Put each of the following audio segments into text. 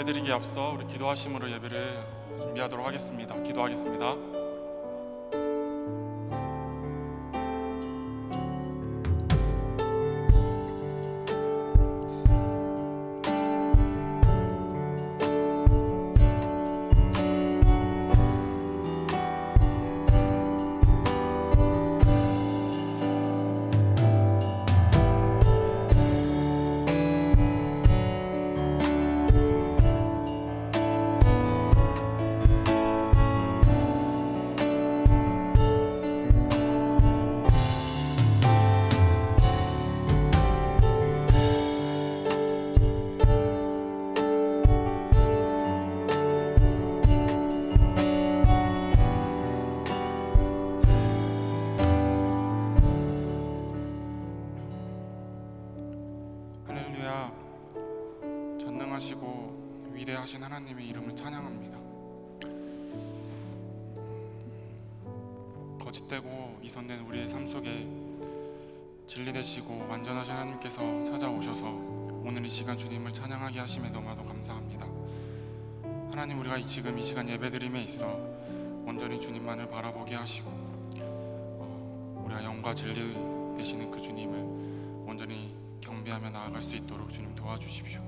예배드리기에 앞서 우리 기도하심으로 예배를 준비하도록 하겠습니다. 기도하겠습니다. 할렐루야. 전능하시고 위대하신 하나님의 이름을 찬양합니다. 거짓되고 이선된 우리의 삶 속에 진리되시고 완전하신 하나님께서 찾아오셔서 오늘 이 시간 주님을 찬양하게 하심에 너무나도 감사합니다. 하나님, 우리가 지금 이 시간 예배드림에 있어 온전히 주님만을 바라보게 하시고 우리가 영과 진리 되시는 그 주님을 온전히 경배하며 나아갈 수 있도록 주님 도와주십시오.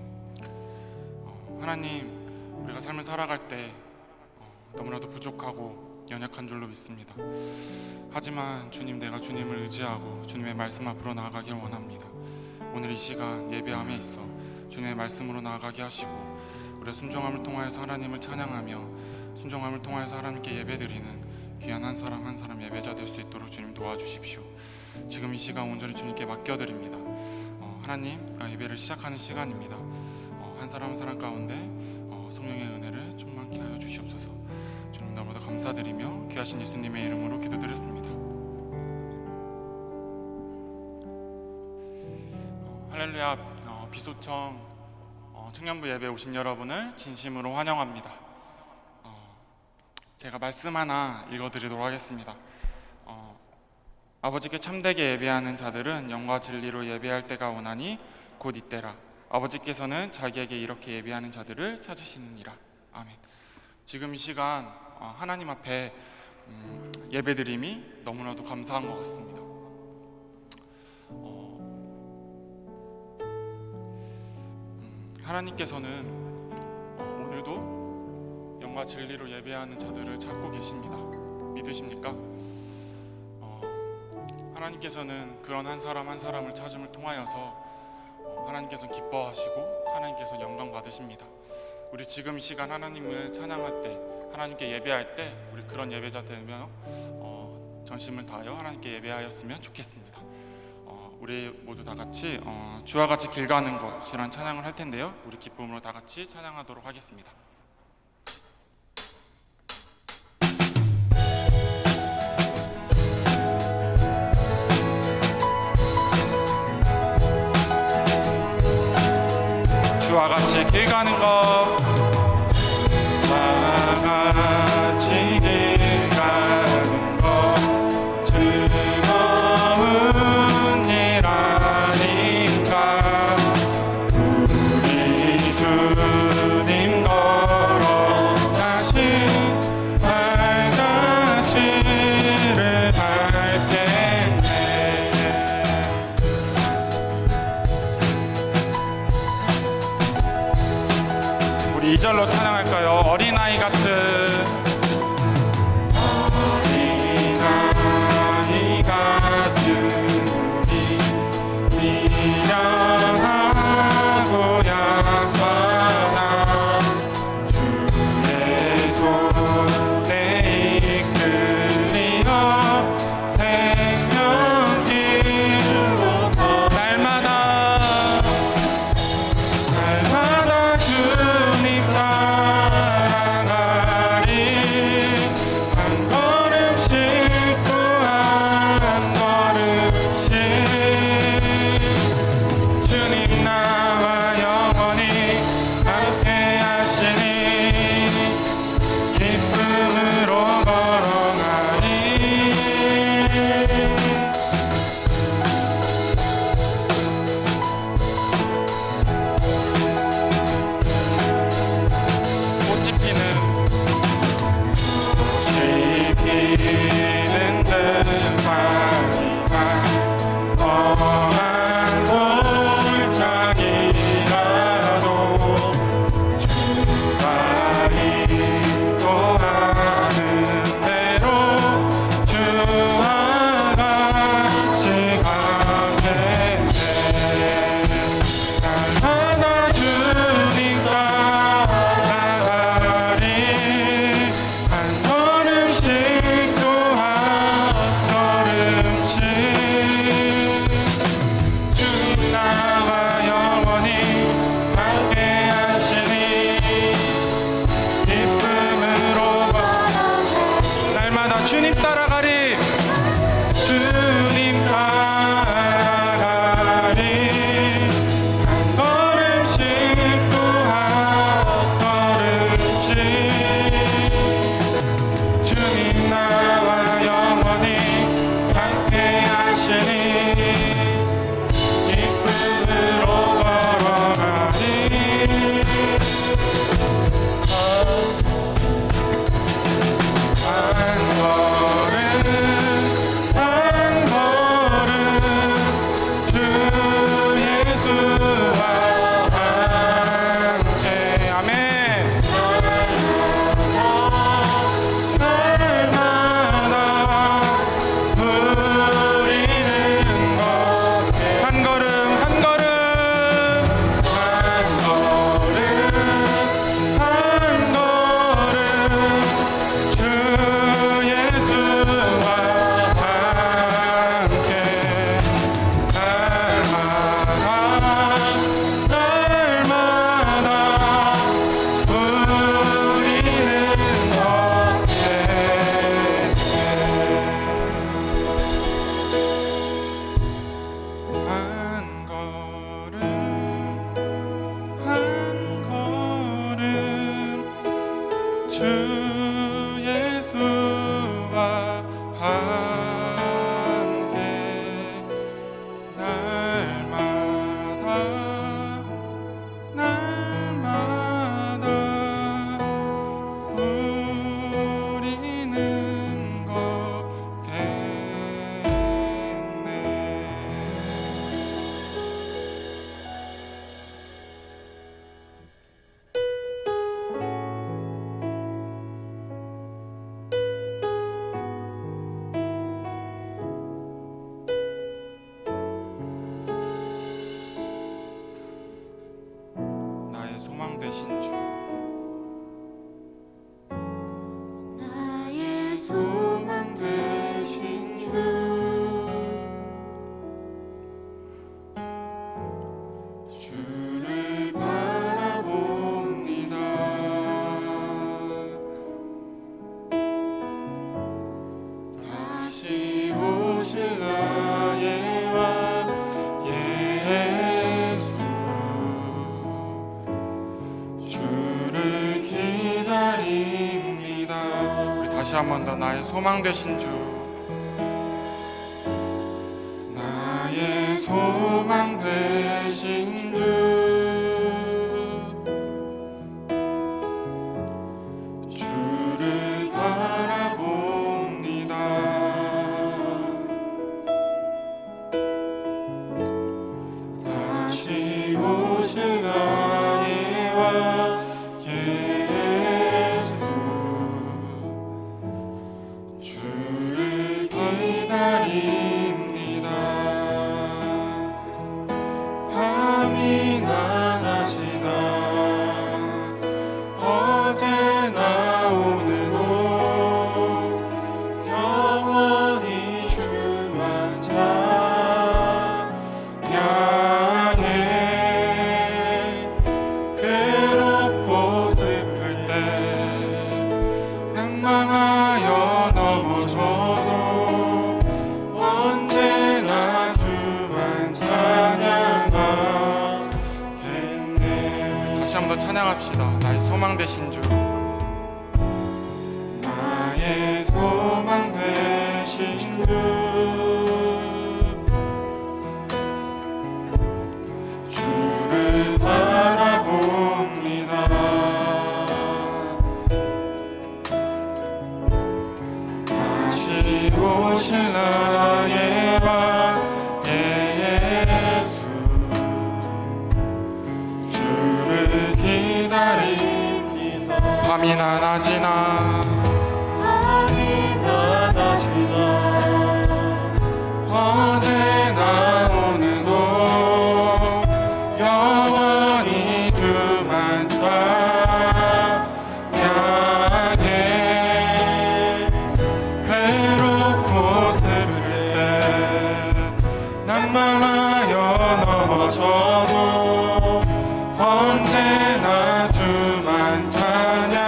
하나님, 우리가 삶을 살아갈 때 너무나도 부족하고 연약한 줄로 믿습니다. 하지만 주님, 내가 주님을 의지하고 주님의 말씀 앞으로 나아가길 원합니다. 오늘 이 시간 예배함에 있어 주님의 말씀으로 나아가게 하시고 우리의 순종함을 통하여서 하나님을 찬양하며 순종함을 통하여서 하나님께 예배드리는 귀한 한 사람 한 사람 예배자 될 수 있도록 주님 도와주십시오. 지금 이 시간 온전히 주님께 맡겨드립니다. 하나님, 예배를 시작하는 시간입니다. 한 사람 한 사람 가운데 성령의 은혜를 충만케 하여 주시옵소서. 주님, 너무나 감사드리며 귀하신 예수님의 이름으로 기도드렸습니다. 할렐루야. 비소청 청년부 예배 오신 여러분을 진심으로 환영합니다. 제가 말씀 하나 읽어드리도록 하겠습니다. 아버지께 참되게 예배하는 자들은 영과 진리로 예배할 때가 오나니 곧 이때라. 아버지께서는 자기에게 이렇게 예배하는 자들을 찾으시느니라. 아멘. 지금 이 시간 하나님 앞에 예배드림이 너무나도 감사한 것 같습니다. 하나님께서는 오늘도 영과 진리로 예배하는 자들을 찾고 계십니다. 믿으십니까? 하나님께서는 그런 한 사람 한 사람을 찾음을 통하여서 하나님께서는 기뻐하시고 하나님께서는 영광 받으십니다. 우리 지금 이 시간 하나님을 찬양할 때, 하나님께 예배할 때 우리 그런 예배자 되며 전심을 다하여 하나님께 예배하였으면 좋겠습니다. 우리 모두 다 같이 주와 같이 길 가는 것이라는 찬양을 할 텐데요, 우리 기쁨으로 다 같이 찬양하도록 하겠습니다. 주와 같이 길 가는 것, 주와 같이 길 가는 것 즐거운 일 아닌가. 우리 주님 걸어가신 발자취를 갈 텐데 주님 따라가리. 주님 따라가리. 한 걸음씩 또 한 걸음씩 주님 나와 영원히 함께 하시니 기쁨으로 걸어가리. 한 걸음 한 걸음 주 예수와 함께. 아멘. 날마다 부르는 것. 한 걸음 한 걸음 한 걸음 한 걸음 주 예수와 함께. 날마다 우리는 한 걸음 한 걸음 주 예수와 함께. 날마다 우리는 걷겠네. 나의 소망 되신 주. 나의 소망 되신 주 주를 바라봅니다. 다시 오실 나의 왕 예수. 주를 기다립니다. 우리 다시 한 번 더 나의 소망 되신 주. 나의 소망 되신 주. 주를 바라봅니다. 다시 오실 나의 왕 예수. 주를 기다립니다. 밤이나 낮이나 어제나 오늘도 영원히 주만 찬양해. 괴롭고 슬플 때 낭망하여 넘어져도 언제나 주만 찬양하겠네. 다시 한번 찬양합시다. 나의 소망 되신 주. 나의 소망 되신 주. 주를 바라봅니다. 다시 오실 나의 왕 예수. 주를 기다립니다. 밤이나 낮이나 밤이나 낮이나 어제나 오늘도 영원히 주만 찬양해. 괴롭고 슬플 때 낭만하여 넘어져도 언제나 주만 찬양하겠네.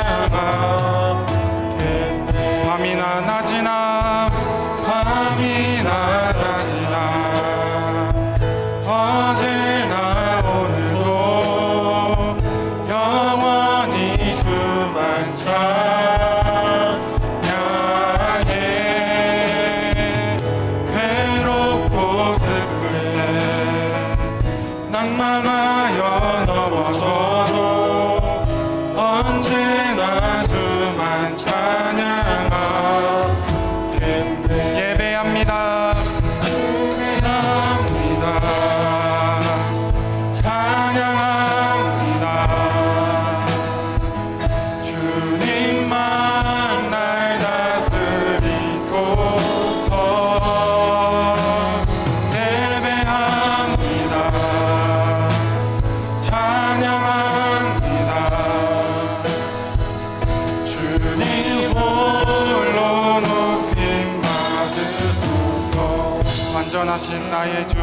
완전하신 나의 주,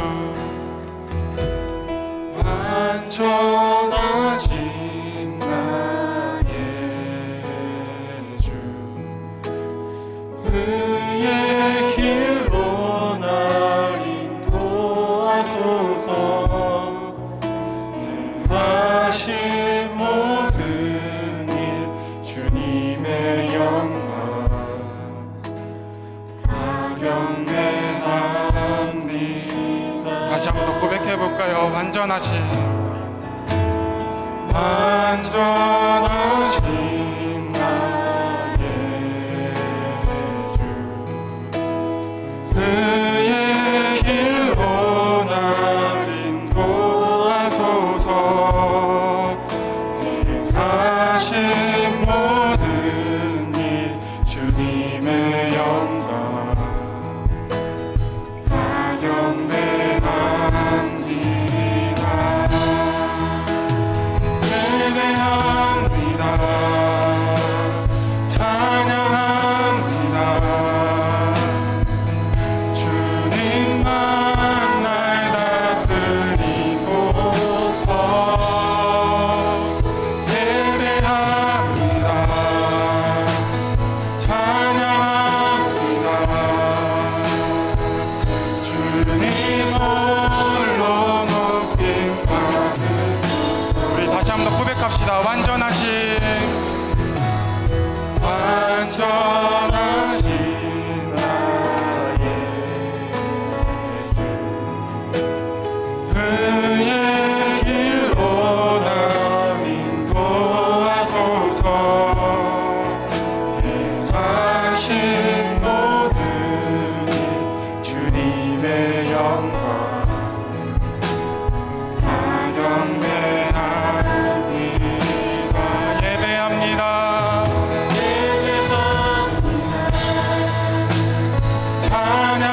완전하신 나의 주, 그의 길로 날 인도하소서. 행하신 모든 일 주님의 영광 다 경배합니다. 다시 한번 더 고백해볼까요? 완전하신 나의 주, 그의 길로 날 인도하소서. 행하신 모든 일 주님의 영광 다 경배합니다. 예배합니다. 찬양합니다. 주님만 날 다스리소서. 예배합니다. 찬양합니다. 주님 홀로 높임 받으. 우리 다시 한번 더 고백합시다. 완전하신 완전하신 나의 주, 그의 길로 날 인도하소서. 행하신 모든 일 주님의 영광 다 경배합니다. 예배합니다.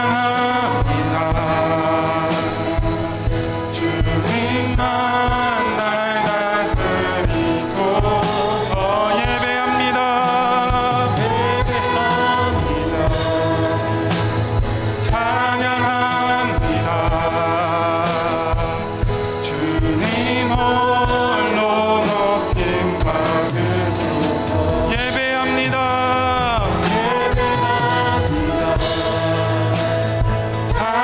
찬양합니다. 주님만 날 다스리소서. 예배합니다. 예배합니다. 찬양합니다. 주님 홀로 높임 받으소서. 예배합니다. 예배합니다.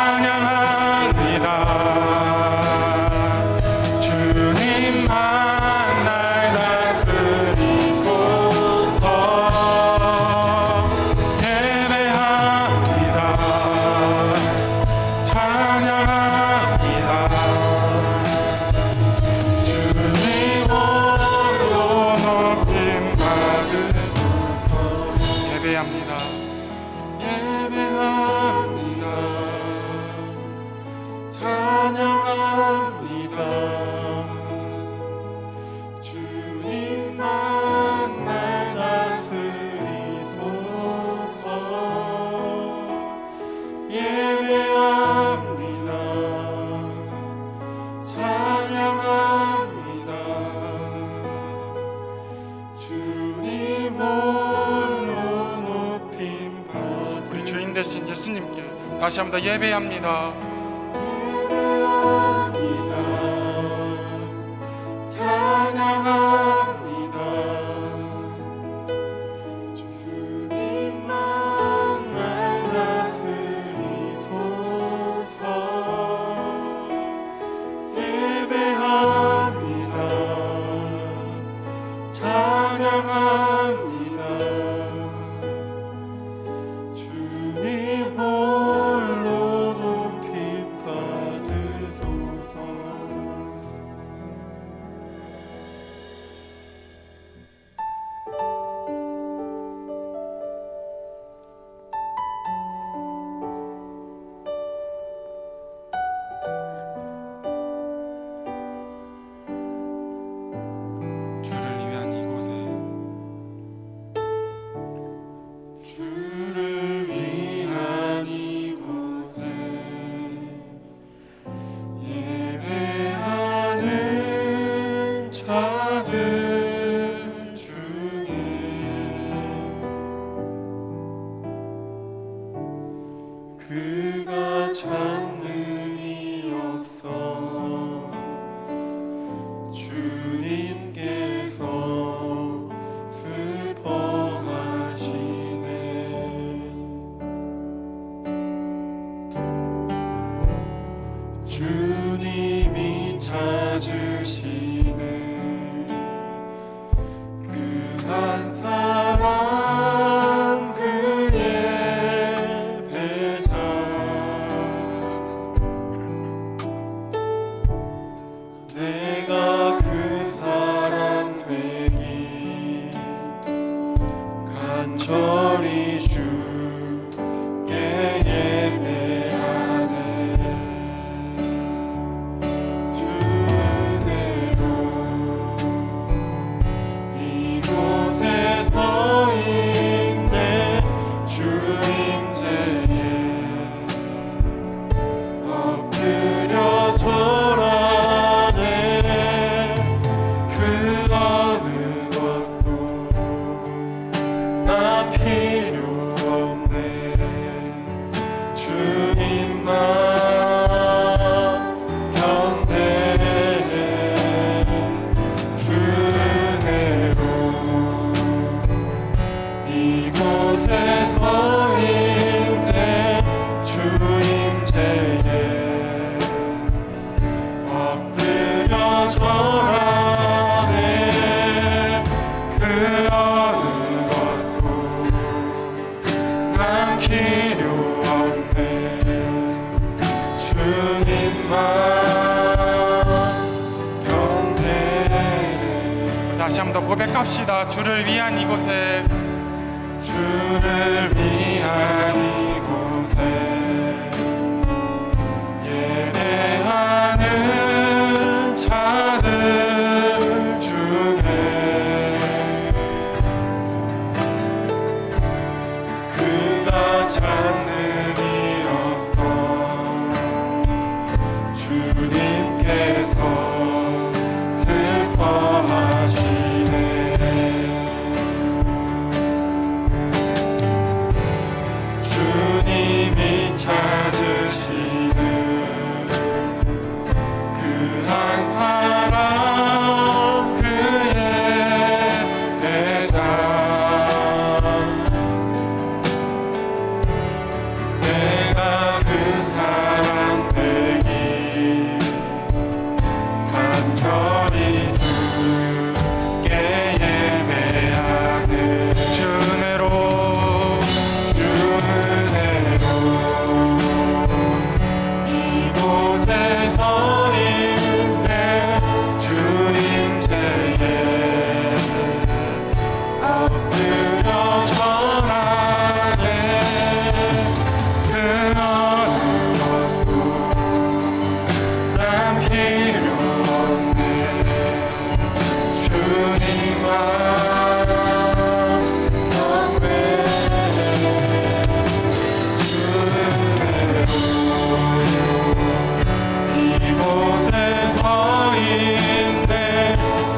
찬양합니다. 주님만 날 다스리소서. 예배합니다. 찬양합니다. 주님 홀로 높임 받으소서. 예배합니다. 예배합니다. 찬양합니다. 주님만 날 다스리소서. 예배합니다. 찬양합니다. 주님 홀로 높임 받으소서. 우리 주인 되신 예수님께 다시 한번 더 예배합니다. 예배합니다. 찬양합니다. 주님만 날 다스리소서. 예배합니다. 찬양합니다. 주님 홀로 높임 받으소서. 주를 위한 이곳에 주를 위한 이곳에 예배하는 자들 중에 그가 참 간절히 주께 예배하네. 주 은혜로 이곳에 서 있네. 주 임재에 엎드려 절하네. 그 어느 것도 나 필요 없네. 주님만 경배해. 주 은혜로 이곳에 서 있네. 주 임재에 엎드려 절하네. 그 어느 것도 난 필요 없네. 주님만 경배해. 다시 한 번 더 고백합시다. 주를 위한 이곳에, 주를 위한 이곳에 예배하는 자들 중에 그가 찾는 이 없어. 주님께서 슬퍼하시네. 주님이 찾으시는 그 한 사람 그의 대상. 내가 그 사람 되기 간절히 주께 예배하네. 주 은혜로 주 은혜로 이곳에 서 있네. 주 임재에 엎드려 절하네. 그 어느 것도 난 필요 없네. 주님만 경배해. 주 은혜로 이곳에 서 있네.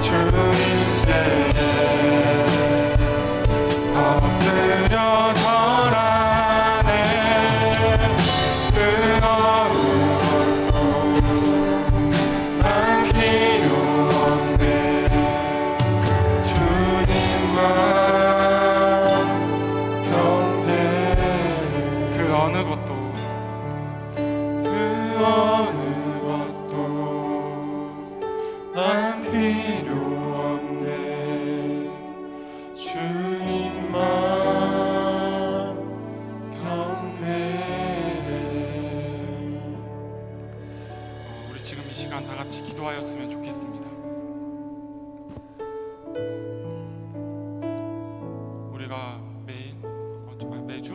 주 임재에 엎드려 절하네. 그 어느 것도 난 필요 없네. 주님만 경배해. 그 어느 것도 그 어느 것도 난 필요 없네. 주님만 경배해. 우리 지금 이 시간 다 같이 기도하였으면 좋겠습니다. 우리가 매주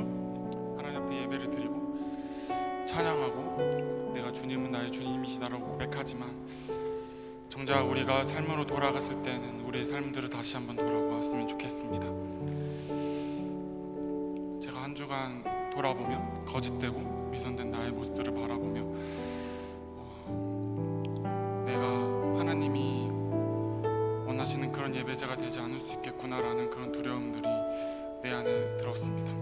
하나님 앞에 예배를 드리고 찬양하고 내가 주님은 나의 주님이시다라고 고백하지만 정작 우리가 삶으로 돌아갔을 때는 우리의 삶들을 다시 한번 돌아보았으면 좋겠습니다. 제가 한 주간 돌아보며 거짓되고 위선된 나의 모습들을 바라보며 내가 하나님이 원하시는 그런 예배자가 되지 않을 수 있겠구나라는 그런 두려움들이 내 안에 들었습니다.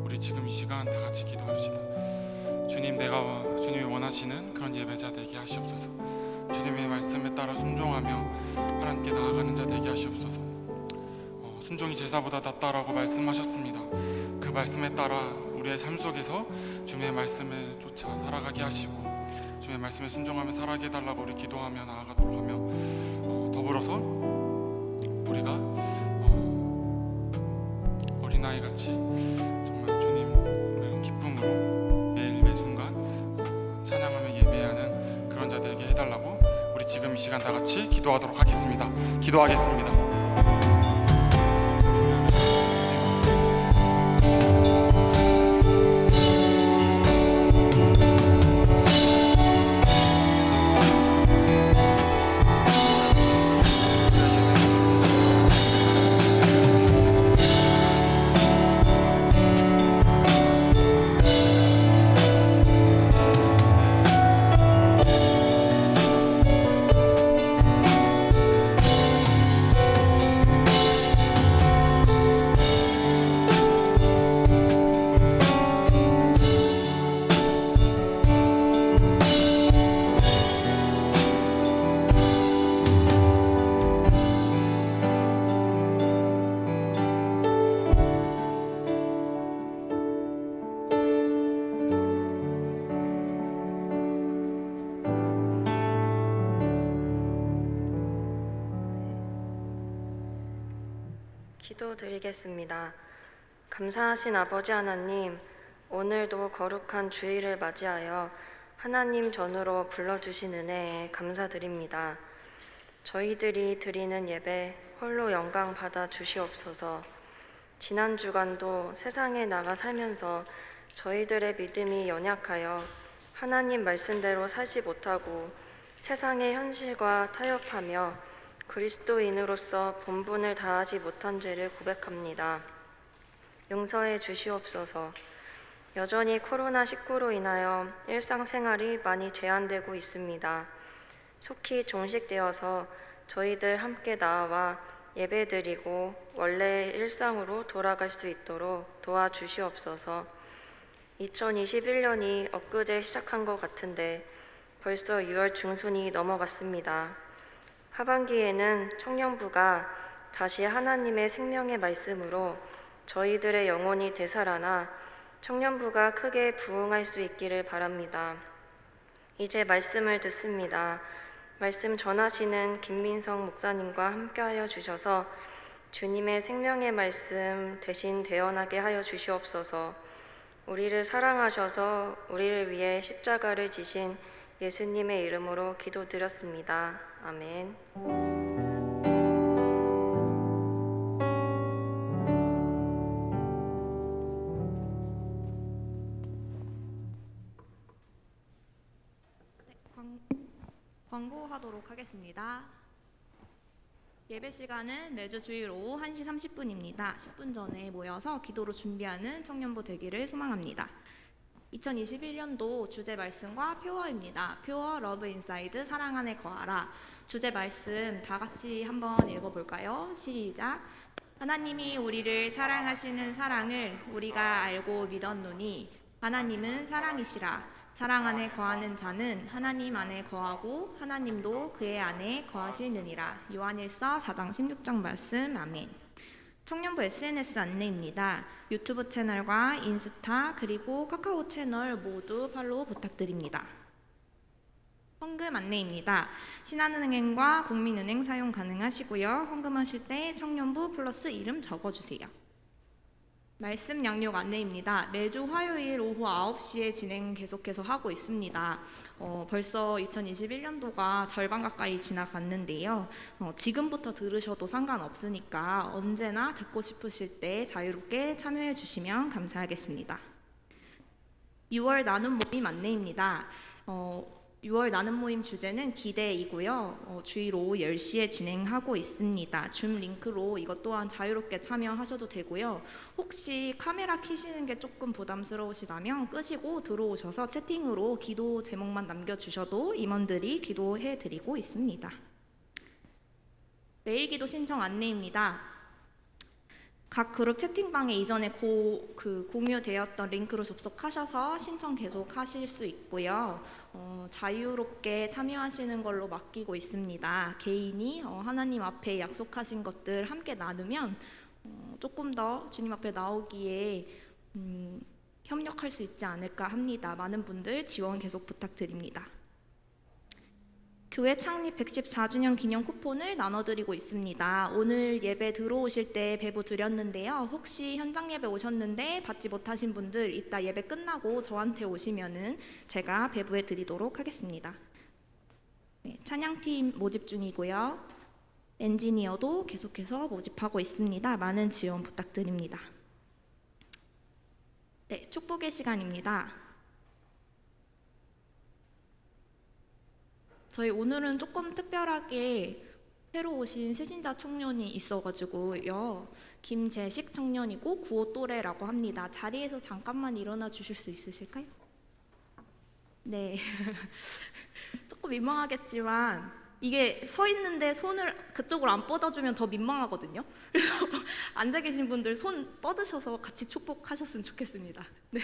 우리 지금 이 시간 다 같이 기도합시다. 주님, 내가 주님이 원하시는 그런 예배자 되게 하시옵소서. 주님의 말씀에 따라 순종하며 하나님께 나아가는 자 되게 하시옵소서. 순종이 제사보다 낫다라고 말씀하셨습니다. 그 말씀에 따라 우리의 삶 속에서 주님의 말씀을 쫓아 살아가게 하시고 주님의 말씀에 순종하며 살아가게 해달라고 우리 기도하며 나아가도록 하며 더불어서 우리가 어린아이같이 정말 주님을 기쁨으로 매일 매순간 찬양하며 예배하는 그런 자 되게 해달라고 우리 지금 이 시간 다 같이 기도하도록 하겠습니다. 기도하겠습니다. 기도드리겠습니다. 감사하신 아버지 하나님, 오늘도 거룩한 주일을 맞이하여 하나님 전으로 불러주신 은혜에 감사드립니다. 저희들이 드리는 예배 홀로 영광 받아 주시옵소서. 지난 주간도 세상에 나가 살면서 저희들의 믿음이 연약하여 하나님 말씀대로 살지 못하고 세상의 현실과 타협하며 그리스도인으로서 본분을 다하지 못한 죄를 고백합니다. 용서해 주시옵소서. 여전히 코로나19로 인하여 일상생활이 많이 제한되고 있습니다. 속히 종식되어서 저희들 함께 나와 예배드리고 원래의 일상으로 돌아갈 수 있도록 도와주시옵소서. 2021년이 엊그제 시작한 것 같은데 벌써 6월 중순이 넘어갔습니다. 하반기에는 청년부가 다시 하나님의 생명의 말씀으로 저희들의 영혼이 되살아나 청년부가 크게 부흥할 수 있기를 바랍니다. 이제 말씀을 듣습니다. 말씀 전하시는 김민성 목사님과 함께하여 주셔서 주님의 생명의 말씀 대신 대언하게 하여 주시옵소서. 우리를 사랑하셔서 우리를 위해 십자가를 지신 예수님의 이름으로 기도드렸습니다. 아멘. 광고하도록 하겠습니다. 예배 시간은 매주 주일 오후 1시 30분입니다. 10분 전에 모여서 기도로 준비하는 청년부 되기를 소망합니다. 2021년도 주제 말씀과 표어입니다. 표어 러브 인사이드 사랑 안에 거하라. 주제 말씀 다 같이 한번 읽어볼까요? 시작. 하나님이 우리를 사랑하시는 사랑을 우리가 알고 믿었노니 하나님은 사랑이시라. 사랑 안에 거하는 자는 하나님 안에 거하고 하나님도 그의 안에 거하시느니라. 요한일서 4장 16절 말씀. 아멘. 청년부 SNS 안내입니다. 유튜브 채널과 인스타 그리고 카카오 채널 모두 팔로우 부탁드립니다. 헌금 안내입니다. 신한은행과 국민은행 사용 가능하시고요. 헌금하실 때 청년부 플러스 이름 적어주세요. 말씀 양육 안내입니다. 매주 화요일 오후 9시에 진행 계속해서 하고 있습니다. 벌써 2021년도가 절반 가까이 지나갔는데요. 지금부터 들으셔도 상관없으니까 언제나 듣고 싶으실 때 자유롭게 참여해 주시면 감사하겠습니다. 6월 나눔 모임 안내입니다. 6월 나눔 모임 주제는 기대이고요. 주일 오후 10시에 진행하고 있습니다. 줌 링크로 이것 또한 자유롭게 참여하셔도 되고요. 혹시 카메라 켜시는 게 조금 부담스러우시다면 끄시고 들어오셔서 채팅으로 기도 제목만 남겨주셔도 임원들이 기도해 드리고 있습니다. 매일 기도 신청 안내입니다. 각 그룹 채팅방에 이전에 공유되었던 링크로 접속하셔서 신청 계속 하실 수 있고요. 자유롭게 참여하시는 걸로 맡기고 있습니다. 개인이 하나님 앞에 약속하신 것들 함께 나누면 조금 더 주님 앞에 나오기에 협력할 수 있지 않을까 합니다. 많은 분들 지원 계속 부탁드립니다. 교회 창립 114주년 기념 쿠폰을 나눠드리고 있습니다. 오늘 예배 들어오실 때 배부 드렸는데요. 혹시 현장 예배 오셨는데 받지 못하신 분들 이따 예배 끝나고 저한테 오시면은 제가 배부해 드리도록 하겠습니다. 네, 찬양팀 모집 중이고요. 엔지니어도 계속해서 모집하고 있습니다. 많은 지원 부탁드립니다. 네, 축복의 시간입니다. 저희 오늘은 조금 특별하게 새로 오신 새신자 청년이 있어가지고요. 김재식 청년이고 9호 또래라고 합니다. 자리에서 잠깐만 일어나 주실 수 있으실까요? 네. 조금 민망하겠지만 이게 서 있는데 손을 그쪽으로 안 뻗어주면 더 민망하거든요. 그래서 앉아 계신 분들 손 뻗으셔서 같이 축복하셨으면 좋겠습니다. 네.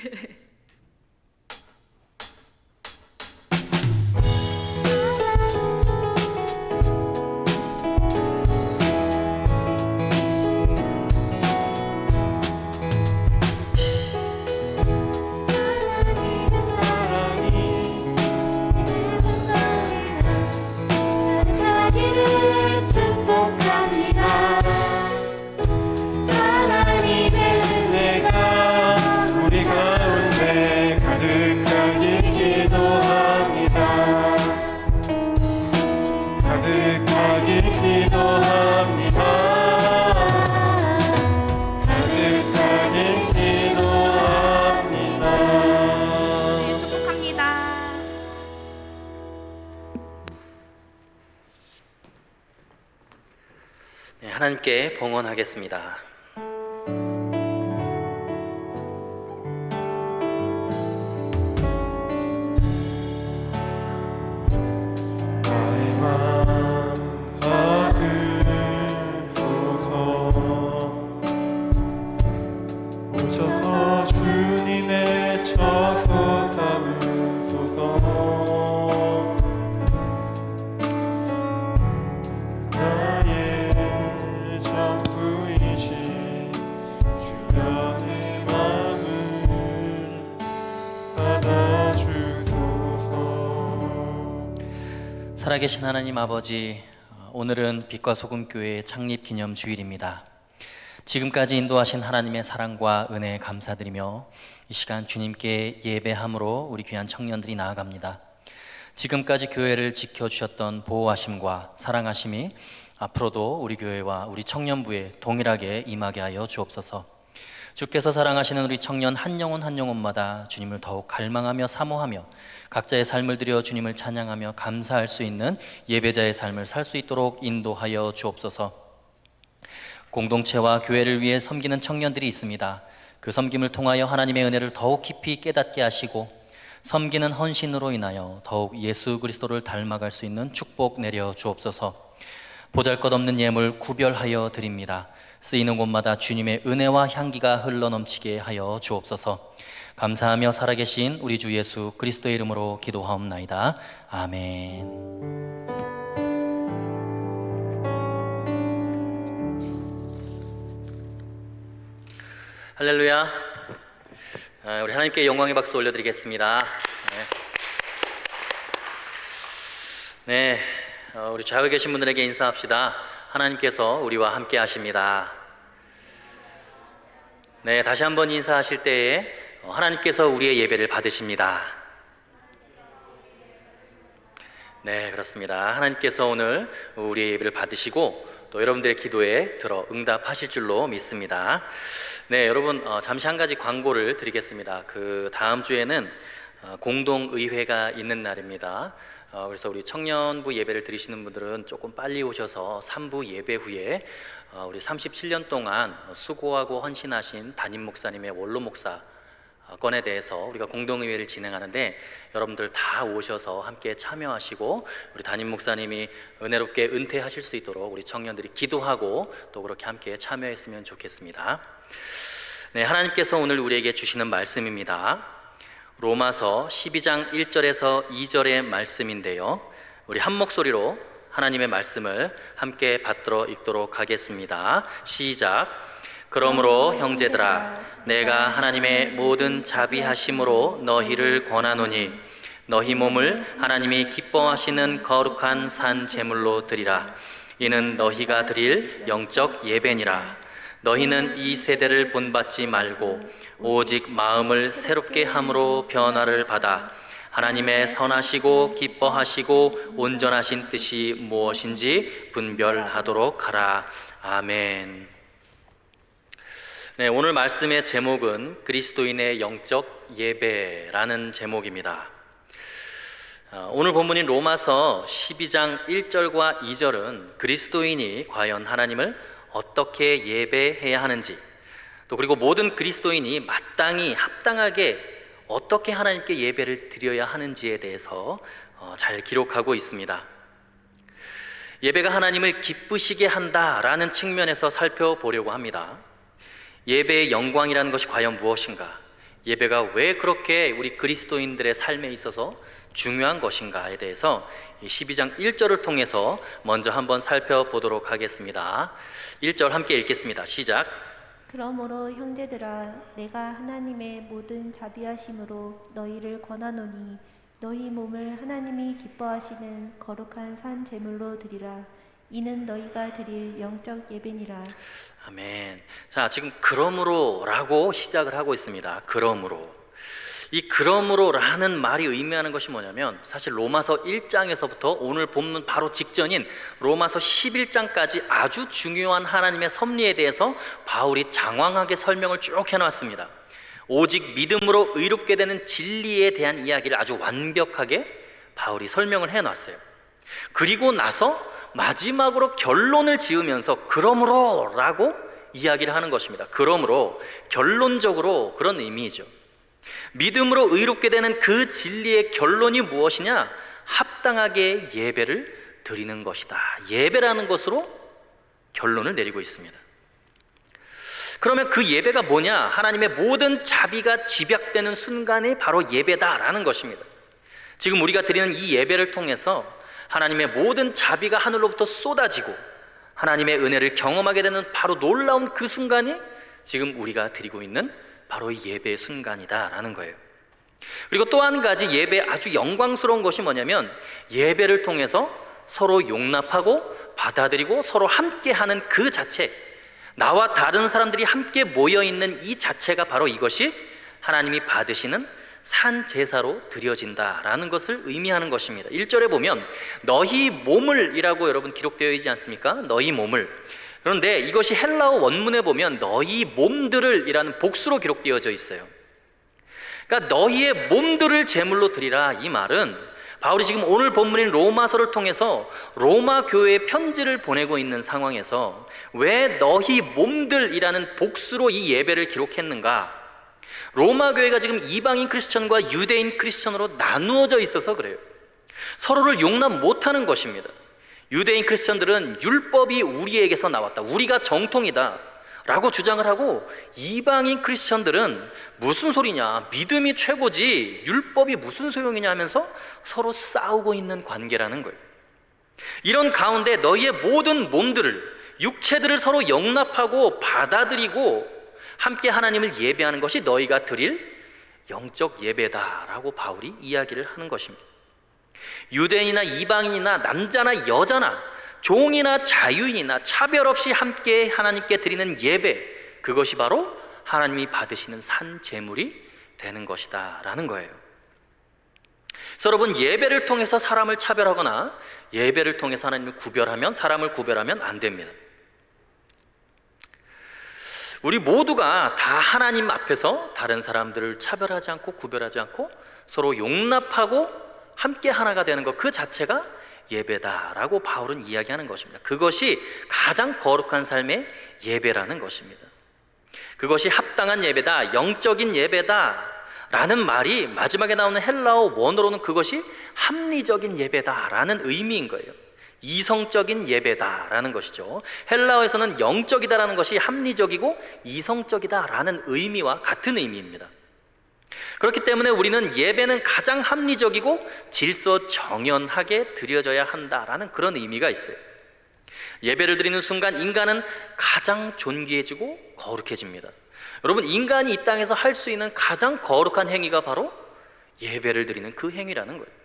함께 봉헌하겠습니다. 나의 맘 받으소서. 오셔서 주님의 처소 삼으소서. 나의 전부이신 주님의 마음을 받아주소서. 살아계신 하나님 아버지, 오늘은 빛과 소금 교회 창립 기념 주일입니다. 지금까지 인도하신 하나님의 사랑과 은혜에 감사드리며 이 시간 주님께 예배함으로 우리 귀한 청년들이 나아갑니다. 지금까지 교회를 지켜주셨던 보호하심과 사랑하심이 앞으로도 우리 교회와 우리 청년부에 동일하게 임하게 하여 주옵소서. 주께서 사랑하시는 우리 청년 한 영혼 한 영혼마다 주님을 더욱 갈망하며 사모하며 각자의 삶을 드려 주님을 찬양하며 감사할 수 있는 예배자의 삶을 살 수 있도록 인도하여 주옵소서. 공동체와 교회를 위해 섬기는 청년들이 있습니다. 그 섬김을 통하여 하나님의 은혜를 더욱 깊이 깨닫게 하시고 섬기는 헌신으로 인하여 더욱 예수 그리스도를 닮아갈 수 있는 축복 내려 주옵소서. 보잘것없는 예물 구별하여 드립니다. 쓰이는 곳마다 주님의 은혜와 향기가 흘러넘치게 하여 주옵소서. 감사하며 살아계신 우리 주 예수 그리스도의 이름으로 기도하옵나이다. 아멘. 할렐루야. 우리 하나님께 영광의 박수 올려드리겠습니다. 네, 우리 좌우에 계신 분들에게 인사합시다. 하나님께서 우리와 함께 하십니다. 네, 다시 한번 인사하실 때에 하나님께서 우리의 예배를 받으십니다. 네, 그렇습니다. 하나님께서 오늘 우리의 예배를 받으시고 또 여러분들의 기도에 들어 응답하실 줄로 믿습니다. 네, 여러분, 잠시 한 가지 광고를 드리겠습니다. 그 다음 주에는 공동의회가 있는 날입니다. 그래서 우리 청년부 예배를 드리시는 분들은 조금 빨리 오셔서 3부 예배 후에 우리 37년 동안 수고하고 헌신하신 담임 목사님의 원로 목사 건에 대해서 우리가 공동의회를 진행하는데 여러분들 다 오셔서 함께 참여하시고 우리 담임 목사님이 은혜롭게 은퇴하실 수 있도록 우리 청년들이 기도하고 또 그렇게 함께 참여했으면 좋겠습니다. 네, 하나님께서 오늘 우리에게 주시는 말씀입니다. 로마서 12장 1절에서 2절의 말씀인데요, 우리 한 목소리로 하나님의 말씀을 함께 받들어 읽도록 하겠습니다. 시작. 그러므로 형제들아, 내가 하나님의 모든 자비하심으로 너희를 권하노니 너희 몸을 하나님이 기뻐하시는 거룩한 산 제물로 드리라. 이는 너희가 드릴 영적 예배니라. 너희는 이 세대를 본받지 말고 오직 마음을 새롭게 함으로 변화를 받아 하나님의 선하시고 기뻐하시고 온전하신 뜻이 무엇인지 분별하도록 하라. 아멘. 네, 오늘 말씀의 제목은 그리스도인의 영적 예배라는 제목입니다. 오늘 본문인 로마서 12장 1절과 2절은 그리스도인이 과연 하나님을 어떻게 예배해야 하는지, 또 그리고 모든 그리스도인이 마땅히 합당하게 어떻게 하나님께 예배를 드려야 하는지에 대해서 잘 기록하고 있습니다. 예배가 하나님을 기쁘시게 한다라는 측면에서 살펴보려고 합니다. 예배의 영광이라는 것이 과연 무엇인가? 예배가 왜 그렇게 우리 그리스도인들의 삶에 있어서 중요한 것인가에 대해서 12장 1절을 통해서 먼저 한번 살펴보도록 하겠습니다. 1절 함께 읽겠습니다. 시작. 그러므로 형제들아, 내가 하나님의 모든 자비하심으로 너희를 권하노니 너희 몸을 하나님이 기뻐하시는 거룩한 산 제물로 드리라. 이는 너희가 드릴 영적 예배니라. 아멘. 자, 지금 그러므로라고 시작을 하고 있습니다. 그러므로. 이 그러므로라는 말이 의미하는 것이 뭐냐면, 사실 로마서 1장에서부터 오늘 본문 바로 직전인 로마서 11장까지 아주 중요한 하나님의 섭리에 대해서 바울이 장황하게 설명을 쭉 해놨습니다. 오직 믿음으로 의롭게 되는 진리에 대한 이야기를 아주 완벽하게 바울이 설명을 해놨어요. 그리고 나서 마지막으로 결론을 지으면서 그러므로 라고 이야기를 하는 것입니다. 그러므로, 결론적으로 그런 의미이죠. 믿음으로 의롭게 되는 그 진리의 결론이 무엇이냐? 합당하게 예배를 드리는 것이다. 예배라는 것으로 결론을 내리고 있습니다. 그러면 그 예배가 뭐냐? 하나님의 모든 자비가 집약되는 순간이 바로 예배다라는 것입니다. 지금 우리가 드리는 이 예배를 통해서 하나님의 모든 자비가 하늘로부터 쏟아지고 하나님의 은혜를 경험하게 되는 바로 놀라운 그 순간이 지금 우리가 드리고 있는 바로 이 예배의 순간이다라는 거예요. 그리고 또 한 가지 예배의 아주 영광스러운 것이 뭐냐면, 예배를 통해서 서로 용납하고 받아들이고 서로 함께하는 그 자체, 나와 다른 사람들이 함께 모여있는 이 자체가 바로 이것이 하나님이 받으시는 산 제사로 드려진다라는 것을 의미하는 것입니다. 1절에 보면 너희 몸을 이라고 여러분 기록되어 있지 않습니까? 너희 몸을. 그런데 이것이 헬라어 원문에 보면 너희 몸들을 이라는 복수로 기록되어져 있어요. 그러니까 너희의 몸들을 제물로 드리라, 이 말은 바울이 지금 오늘 본문인 로마서를 통해서 로마 교회에 편지를 보내고 있는 상황에서 왜 너희 몸들이라는 복수로 이 예배를 기록했는가? 로마 교회가 지금 이방인 크리스천과 유대인 크리스천으로 나누어져 있어서 그래요. 서로를 용납 못하는 것입니다. 유대인 크리스천들은 율법이 우리에게서 나왔다, 우리가 정통이다 라고 주장을 하고, 이방인 크리스천들은 무슨 소리냐, 믿음이 최고지 율법이 무슨 소용이냐 하면서 서로 싸우고 있는 관계라는 거예요. 이런 가운데 너희의 모든 몸들을, 육체들을 서로 용납하고 받아들이고 함께 하나님을 예배하는 것이 너희가 드릴 영적 예배다라고 바울이 이야기를 하는 것입니다. 유대인이나 이방인이나 남자나 여자나 종이나 자유인이나 차별 없이 함께 하나님께 드리는 예배, 그것이 바로 하나님이 받으시는 산 제물이 되는 것이다 라는 거예요. 그래서 여러분, 예배를 통해서 사람을 차별하거나 예배를 통해서 하나님을 구별하면, 사람을 구별하면 안 됩니다. 우리 모두가 다 하나님 앞에서 다른 사람들을 차별하지 않고 구별하지 않고 서로 용납하고 함께 하나가 되는 것, 그 자체가 예배다라고 바울은 이야기하는 것입니다. 그것이 가장 거룩한 삶의 예배라는 것입니다. 그것이 합당한 예배다, 영적인 예배다 라는 말이 마지막에 나오는 헬라어 원어로는 그것이 합리적인 예배다라는 의미인 거예요. 이성적인 예배다라는 것이죠. 헬라어에서는 영적이다라는 것이 합리적이고 이성적이다라는 의미와 같은 의미입니다. 그렇기 때문에 우리는 예배는 가장 합리적이고 질서 정연하게 드려져야 한다라는 그런 의미가 있어요. 예배를 드리는 순간 인간은 가장 존귀해지고 거룩해집니다. 여러분, 인간이 이 땅에서 할 수 있는 가장 거룩한 행위가 바로 예배를 드리는 그 행위라는 거예요.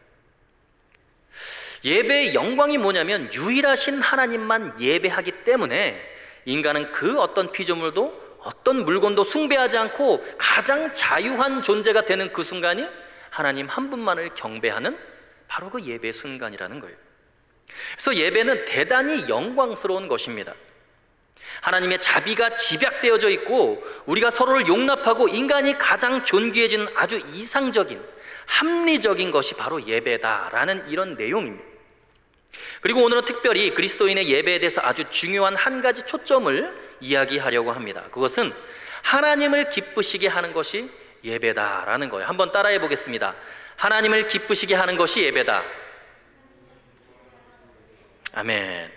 예배의 영광이 뭐냐면 유일하신 하나님만 예배하기 때문에 인간은 그 어떤 피조물도 어떤 물건도 숭배하지 않고 가장 자유한 존재가 되는 그 순간이 하나님 한 분만을 경배하는 바로 그 예배의 순간이라는 거예요. 그래서 예배는 대단히 영광스러운 것입니다. 하나님의 자비가 집약되어져 있고 우리가 서로를 용납하고 인간이 가장 존귀해지는 아주 이상적인 합리적인 것이 바로 예배다라는 이런 내용입니다. 그리고 오늘은 특별히 그리스도인의 예배에 대해서 아주 중요한 한 가지 초점을 이야기하려고 합니다. 그것은 하나님을 기쁘시게 하는 것이 예배다라는 거예요. 한번 따라해 보겠습니다. 하나님을 기쁘시게 하는 것이 예배다. 아멘.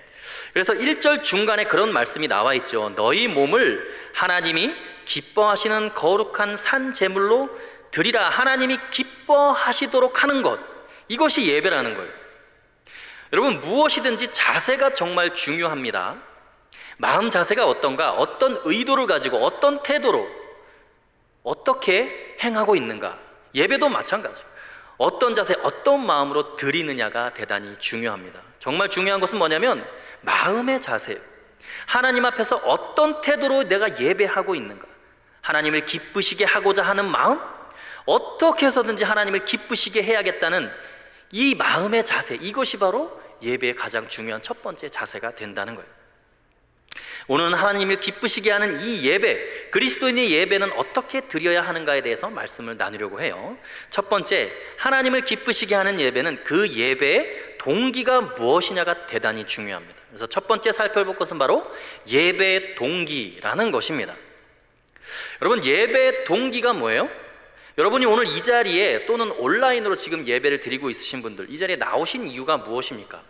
그래서 1절 중간에 그런 말씀이 나와 있죠. 너희 몸을 하나님이 기뻐하시는 거룩한 산 제물로 드리라. 하나님이 기뻐하시도록 하는 것, 이것이 예배라는 거예요. 여러분, 무엇이든지 자세가 정말 중요합니다. 마음 자세가 어떤가, 어떤 의도를 가지고 어떤 태도로 어떻게 행하고 있는가. 예배도 마찬가지. 어떤 자세, 어떤 마음으로 드리느냐가 대단히 중요합니다. 정말 중요한 것은 뭐냐면 마음의 자세예요. 하나님 앞에서 어떤 태도로 내가 예배하고 있는가, 하나님을 기쁘시게 하고자 하는 마음, 어떻게 해서든지 하나님을 기쁘시게 해야겠다는 이 마음의 자세, 이것이 바로 예배의 가장 중요한 첫 번째 자세가 된다는 거예요. 오늘은 하나님을 기쁘시게 하는 이 예배, 그리스도인의 예배는 어떻게 드려야 하는가에 대해서 말씀을 나누려고 해요. 첫 번째, 하나님을 기쁘시게 하는 예배는 그 예배의 동기가 무엇이냐가 대단히 중요합니다. 그래서 첫 번째 살펴볼 것은 바로 예배의 동기라는 것입니다. 여러분, 예배의 동기가 뭐예요? 여러분이 오늘 이 자리에 또는 온라인으로 지금 예배를 드리고 있으신 분들, 이 자리에 나오신 이유가 무엇입니까?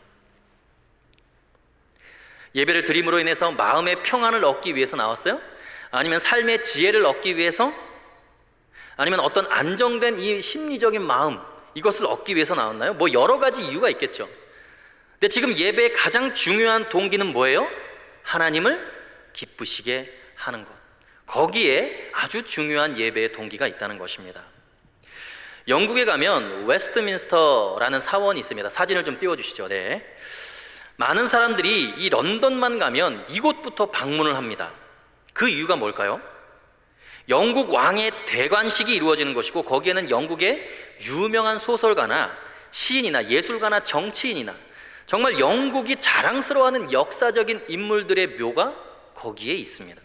예배를 드림으로 인해서 마음의 평안을 얻기 위해서 나왔어요? 아니면 삶의 지혜를 얻기 위해서? 아니면 어떤 안정된 이 심리적인 마음, 이것을 얻기 위해서 나왔나요? 뭐 여러 가지 이유가 있겠죠. 근데 지금 예배의 가장 중요한 동기는 뭐예요? 하나님을 기쁘시게 하는 것. 거기에 아주 중요한 예배의 동기가 있다는 것입니다. 영국에 가면 웨스트민스터라는 사원이 있습니다. 사진을 좀 띄워주시죠. 네. 많은 사람들이 이 런던만 가면 이곳부터 방문을 합니다. 그 이유가 뭘까요? 영국 왕의 대관식이 이루어지는 것이고, 거기에는 영국의 유명한 소설가나 시인이나 예술가나 정치인이나 정말 영국이 자랑스러워하는 역사적인 인물들의 묘가 거기에 있습니다.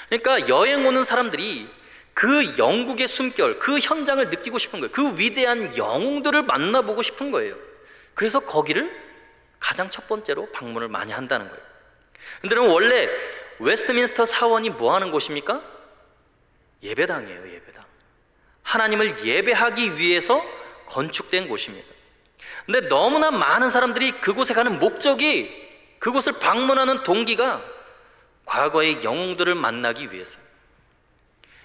그러니까 여행 오는 사람들이 그 영국의 숨결, 그 현장을 느끼고 싶은 거예요. 그 위대한 영웅들을 만나보고 싶은 거예요. 그래서 거기를 가장 첫 번째로 방문을 많이 한다는 거예요. 근데 그럼 원래 웨스트민스터 사원이 뭐 하는 곳입니까? 예배당이에요. 예배당. 하나님을 예배하기 위해서 건축된 곳입니다. 근데 너무나 많은 사람들이 그곳에 가는 목적이, 그곳을 방문하는 동기가 과거의 영웅들을 만나기 위해서,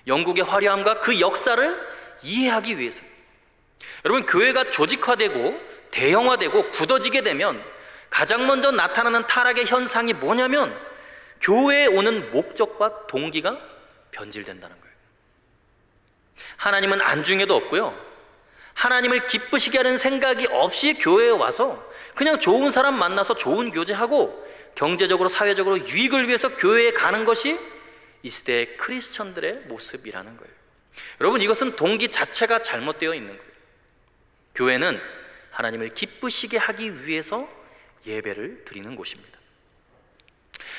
영국의 화려함과 그 역사를 이해하기 위해서. 여러분, 교회가 조직화되고 대형화되고 굳어지게 되면 가장 먼저 나타나는 타락의 현상이 뭐냐면 교회에 오는 목적과 동기가 변질된다는 거예요. 하나님은 안중에도 없고요, 하나님을 기쁘시게 하는 생각이 없이 교회에 와서 그냥 좋은 사람 만나서 좋은 교제하고 경제적으로 사회적으로 유익을 위해서 교회에 가는 것이 이 시대의 크리스천들의 모습이라는 거예요. 여러분, 이것은 동기 자체가 잘못되어 있는 거예요. 교회는 하나님을 기쁘시게 하기 위해서 예배를 드리는 곳입니다.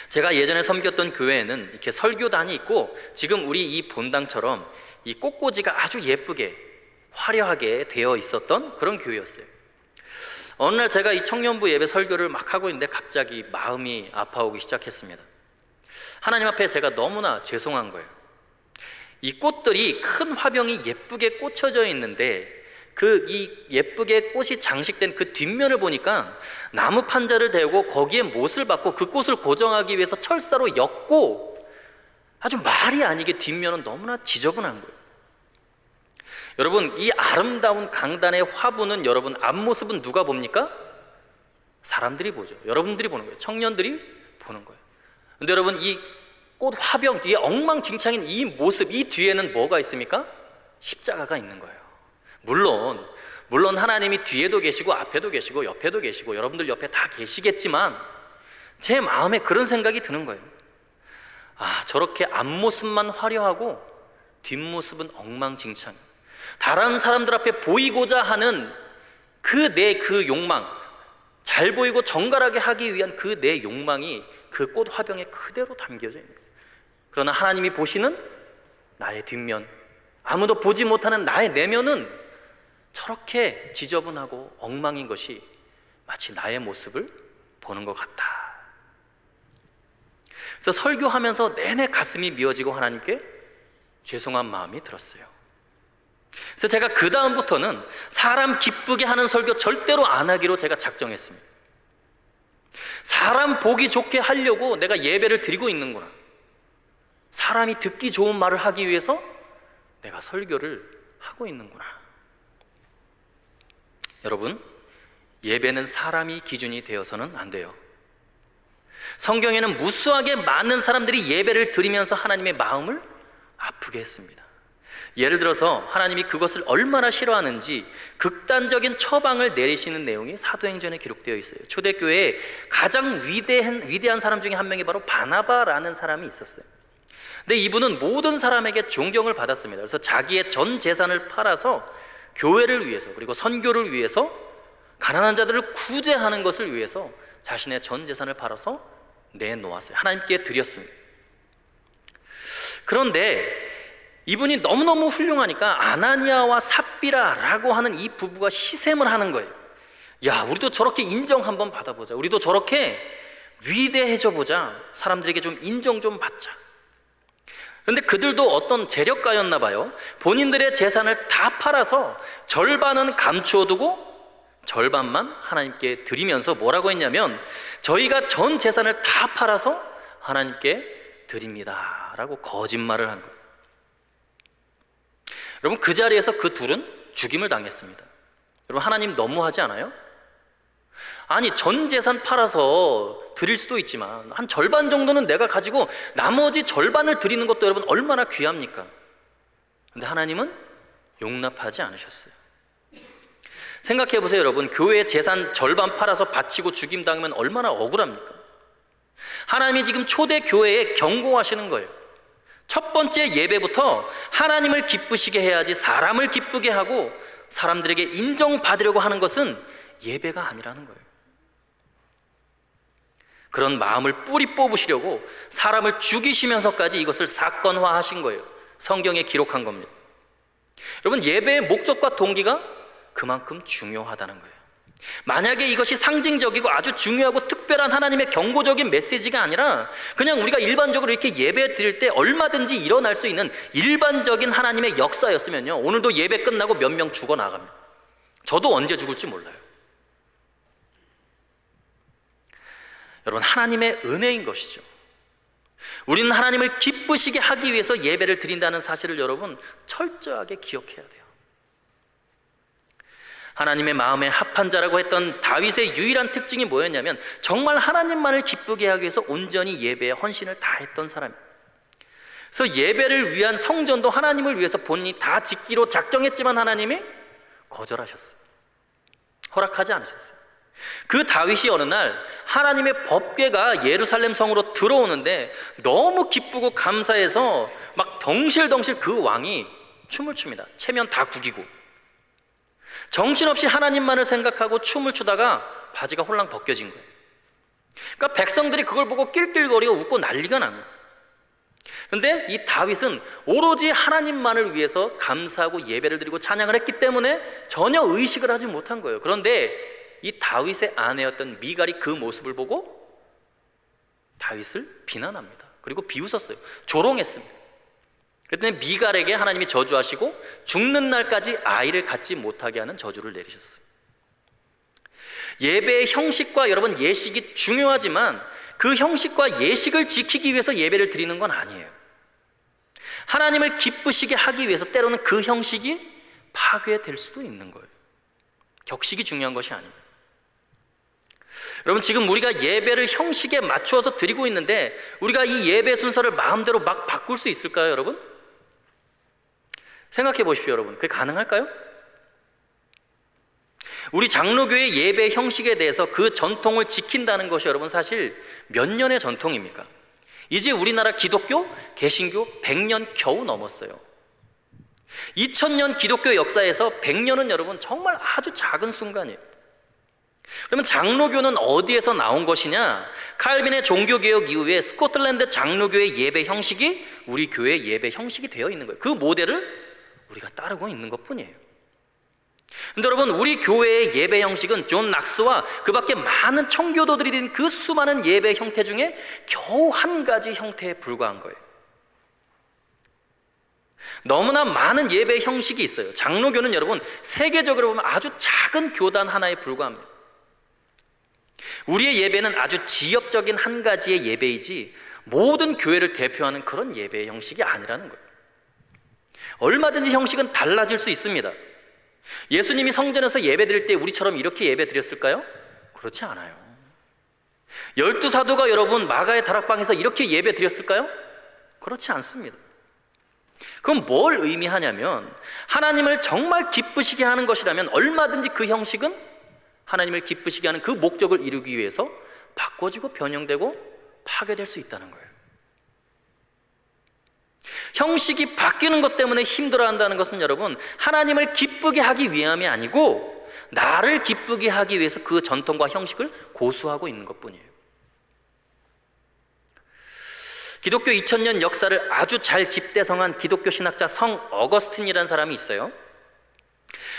제가 예전에 섬겼던 교회에는 이렇게 설교단이 있고, 지금 우리 이 본당처럼 이 꽃꽂이가 아주 예쁘게 화려하게 되어 있었던 그런 교회였어요. 어느 날 제가 이 청년부 예배 설교를 막 하고 있는데 갑자기 마음이 아파오기 시작했습니다. 하나님 앞에 제가 너무나 죄송한 거예요. 이 꽃들이 큰 화병이 예쁘게 꽂혀져 있는데 이 예쁘게 꽃이 장식된 그 뒷면을 보니까 나무 판자를 대고 거기에 못을 박고 그 꽃을 고정하기 위해서 철사로 엮고, 아주 말이 아니게 뒷면은 너무나 지저분한 거예요. 여러분, 이 아름다운 강단의 화분은, 여러분 앞모습은 누가 봅니까? 사람들이 보죠. 여러분들이 보는 거예요. 청년들이 보는 거예요. 근데 여러분, 이 꽃 화병 뒤에 엉망진창인 이 모습, 이 뒤에는 뭐가 있습니까? 십자가가 있는 거예요. 물론 하나님이 뒤에도 계시고 앞에도 계시고 옆에도 계시고 여러분들 옆에 다 계시겠지만 제 마음에 그런 생각이 드는 거예요. 아, 저렇게 앞모습만 화려하고 뒷모습은 엉망진창, 다른 사람들 앞에 보이고자 하는 그 욕망, 잘 보이고 정갈하게 하기 위한 그 내 욕망이 그 꽃 화병에 그대로 담겨져 있는 거예요. 그러나 하나님이 보시는 나의 뒷면, 아무도 보지 못하는 나의 내면은 저렇게 지저분하고 엉망인 것이 마치 나의 모습을 보는 것 같다. 그래서 설교하면서 내내 가슴이 미어지고 하나님께 죄송한 마음이 들었어요. 그래서 제가 그 다음부터는 사람 기쁘게 하는 설교 절대로 안 하기로 제가 작정했습니다. 사람 보기 좋게 하려고 내가 예배를 드리고 있는구나, 사람이 듣기 좋은 말을 하기 위해서 내가 설교를 하고 있는구나. 여러분, 예배는 사람이 기준이 되어서는 안 돼요. 성경에는 무수하게 많은 사람들이 예배를 드리면서 하나님의 마음을 아프게 했습니다. 예를 들어서 하나님이 그것을 얼마나 싫어하는지 극단적인 처방을 내리시는 내용이 사도행전에 기록되어 있어요. 초대교회에 가장 위대한 사람 중에 한 명이 바로 바나바라는 사람이 있었어요. 근데 이분은 모든 사람에게 존경을 받았습니다. 그래서 자기의 전 재산을 팔아서 교회를 위해서, 그리고 선교를 위해서, 가난한 자들을 구제하는 것을 위해서 자신의 전 재산을 팔아서 내놓았어요. 하나님께 드렸습니다. 그런데 이분이 너무너무 훌륭하니까 아나니아와 삽비라라고 하는 이 부부가 시샘을 하는 거예요. 야, 우리도 저렇게 인정 한번 받아보자. 우리도 저렇게 위대해져 보자. 사람들에게 좀 인정 좀 받자. 그런데 그들도 어떤 재력가였나 봐요. 본인들의 재산을 다 팔아서 절반은 감추어두고 절반만 하나님께 드리면서 뭐라고 했냐면, 저희가 전 재산을 다 팔아서 하나님께 드립니다 라고 거짓말을 한 거예요. 여러분, 그 자리에서 그 둘은 죽임을 당했습니다. 여러분, 하나님 너무하지 않아요? 아니, 전 재산 팔아서 드릴 수도 있지만 한 절반 정도는 내가 가지고 나머지 절반을 드리는 것도 여러분 얼마나 귀합니까? 근데 하나님은 용납하지 않으셨어요. 생각해 보세요, 여러분. 교회 재산 절반 팔아서 바치고 죽임 당하면 얼마나 억울합니까? 하나님이 지금 초대 교회에 경고하시는 거예요. 첫 번째 예배부터 하나님을 기쁘시게 해야지 사람을 기쁘게 하고 사람들에게 인정받으려고 하는 것은 예배가 아니라는 거예요. 그런 마음을 뿌리 뽑으시려고 사람을 죽이시면서까지 이것을 사건화하신 거예요. 성경에 기록한 겁니다. 여러분, 예배의 목적과 동기가 그만큼 중요하다는 거예요. 만약에 이것이 상징적이고 아주 중요하고 특별한 하나님의 경고적인 메시지가 아니라 그냥 우리가 일반적으로 이렇게 예배 드릴 때 얼마든지 일어날 수 있는 일반적인 하나님의 역사였으면요, 오늘도 예배 끝나고 몇 명 죽어나갑니다. 저도 언제 죽을지 몰라요. 여러분, 하나님의 은혜인 것이죠. 우리는 하나님을 기쁘시게 하기 위해서 예배를 드린다는 사실을 여러분 철저하게 기억해야 돼요. 하나님의 마음에 합한 자라고 했던 다윗의 유일한 특징이 뭐였냐면 정말 하나님만을 기쁘게 하기 위해서 온전히 예배에 헌신을 다했던 사람이에요. 그래서 예배를 위한 성전도 하나님을 위해서 본인이 다 짓기로 작정했지만 하나님이 거절하셨어요. 허락하지 않으셨어요. 그 다윗이 어느 날 하나님의 법궤가 예루살렘 성으로 들어오는데 너무 기쁘고 감사해서 막 덩실덩실 그 왕이 춤을 춥니다. 체면 다 구기고 정신없이 하나님만을 생각하고 춤을 추다가 바지가 홀랑 벗겨진 거예요. 그러니까 백성들이 그걸 보고 낄낄거리고 웃고 난리가 난 거예요. 그런데 이 다윗은 오로지 하나님만을 위해서 감사하고 예배를 드리고 찬양을 했기 때문에 전혀 의식을 하지 못한 거예요. 그런데 이 다윗의 아내였던 미갈이 그 모습을 보고 다윗을 비난합니다. 그리고 비웃었어요. 조롱했습니다. 그랬더니 미갈에게 하나님이 저주하시고 죽는 날까지 아이를 갖지 못하게 하는 저주를 내리셨어요. 예배의 형식과 여러분 예식이 중요하지만 그 형식과 예식을 지키기 위해서 예배를 드리는 건 아니에요. 하나님을 기쁘시게 하기 위해서 때로는 그 형식이 파괴될 수도 있는 거예요. 격식이 중요한 것이 아닙니다. 여러분, 지금 우리가 예배를 형식에 맞추어서 드리고 있는데 우리가 이 예배 순서를 마음대로 막 바꿀 수 있을까요, 여러분? 생각해 보십시오, 여러분. 그게 가능할까요? 우리 장로교의 예배 형식에 대해서 그 전통을 지킨다는 것이 여러분 사실 몇 년의 전통입니까? 이제 우리나라 기독교, 개신교 100년 겨우 넘었어요. 2000년 기독교 역사에서 100년은 여러분 정말 아주 작은 순간이에요. 그러면 장로교는 어디에서 나온 것이냐? 칼빈의 종교개혁 이후에 스코틀랜드 장로교의 예배 형식이 우리 교회의 예배 형식이 되어 있는 거예요. 그 모델을 우리가 따르고 있는 것뿐이에요. 근데 여러분, 우리 교회의 예배 형식은 존 낙스와 그 밖에 많은 청교도들이 든 그 수많은 예배 형태 중에 겨우 한 가지 형태에 불과한 거예요. 너무나 많은 예배 형식이 있어요. 장로교는 여러분 세계적으로 보면 아주 작은 교단 하나에 불과합니다. 우리의 예배는 아주 지역적인 한 가지의 예배이지 모든 교회를 대표하는 그런 예배 형식이 아니라는 거예요. 얼마든지 형식은 달라질 수 있습니다. 예수님이 성전에서 예배 드릴 때 우리처럼 이렇게 예배 드렸을까요? 그렇지 않아요. 12사도가 여러분 마가의 다락방에서 이렇게 예배 드렸을까요? 그렇지 않습니다. 그럼 뭘 의미하냐면 하나님을 정말 기쁘시게 하는 것이라면 얼마든지 그 형식은 하나님을 기쁘시게 하는 그 목적을 이루기 위해서 바꿔지고 변형되고 파괴될 수 있다는 거예요. 형식이 바뀌는 것 때문에 힘들어한다는 것은 여러분 하나님을 기쁘게 하기 위함이 아니고 나를 기쁘게 하기 위해서 그 전통과 형식을 고수하고 있는 것뿐이에요. 기독교 2000년 역사를 아주 잘 집대성한 기독교 신학자 성 어거스틴이라는 사람이 있어요.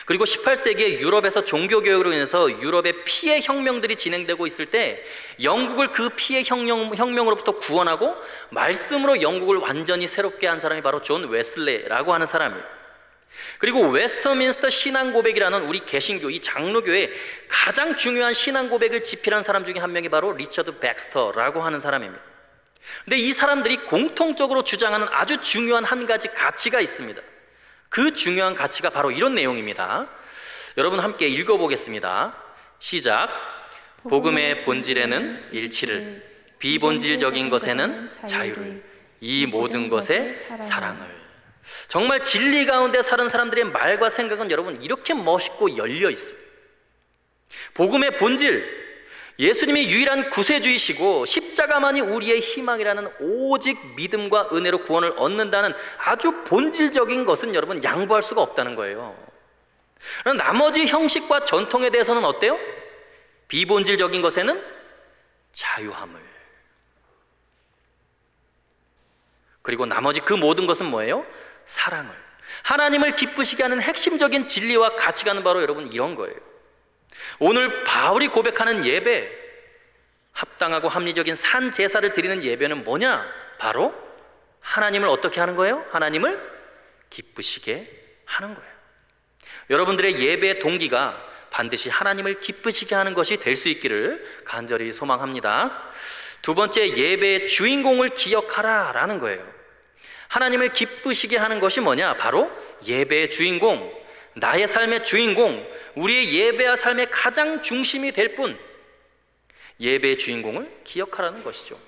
그리고 18세기에 유럽에서 종교개혁으로 인해서 유럽의 피해 혁명들이 진행되고 있을 때 영국을 그 피해 혁명으로부터 구원하고 말씀으로 영국을 완전히 새롭게 한 사람이 바로 존 웨슬레라고 하는 사람이에요. 그리고 웨스터민스터 신앙고백이라는 우리 개신교, 이 장로교의 가장 중요한 신앙고백을 집필한 사람 중에 한 명이 바로 리처드 백스터라고 하는 사람입니다. 근데 이 사람들이 공통적으로 주장하는 아주 중요한 한 가지 가치가 있습니다. 그 중요한 가치가 바로 이런 내용입니다. 여러분 함께 읽어보겠습니다. 시작. 복음의 본질에는 일치를, 비본질적인 것에는 자유를, 이 모든 것에 사랑을. 정말 진리 가운데 사는 사람들의 말과 생각은 여러분 이렇게 멋있고 열려 있어요. 복음의 본질, 예수님이 유일한 구세주이시고 십자가만이 우리의 희망이라는 오직 믿음과 은혜로 구원을 얻는다는 아주 본질적인 것은 여러분 양보할 수가 없다는 거예요. 나머지 형식과 전통에 대해서는 어때요? 비본질적인 것에는 자유함을, 그리고 나머지 그 모든 것은 뭐예요? 사랑을. 하나님을 기쁘시게 하는 핵심적인 진리와 가치관은 바로 여러분 이런 거예요. 오늘 바울이 고백하는 예배, 합당하고 합리적인 산 제사를 드리는 예배는 뭐냐? 바로 하나님을 어떻게 하는 거예요? 하나님을 기쁘시게 하는 거예요. 여러분들의 예배의 동기가 반드시 하나님을 기쁘시게 하는 것이 될 수 있기를 간절히 소망합니다. 두 번째, 예배의 주인공을 기억하라 라는 거예요. 하나님을 기쁘시게 하는 것이 뭐냐? 바로 예배의 주인공, 나의 삶의 주인공, 우리의 예배와 삶의 가장 중심이 될 분, 예배의 주인공을 기억하라는 것이죠.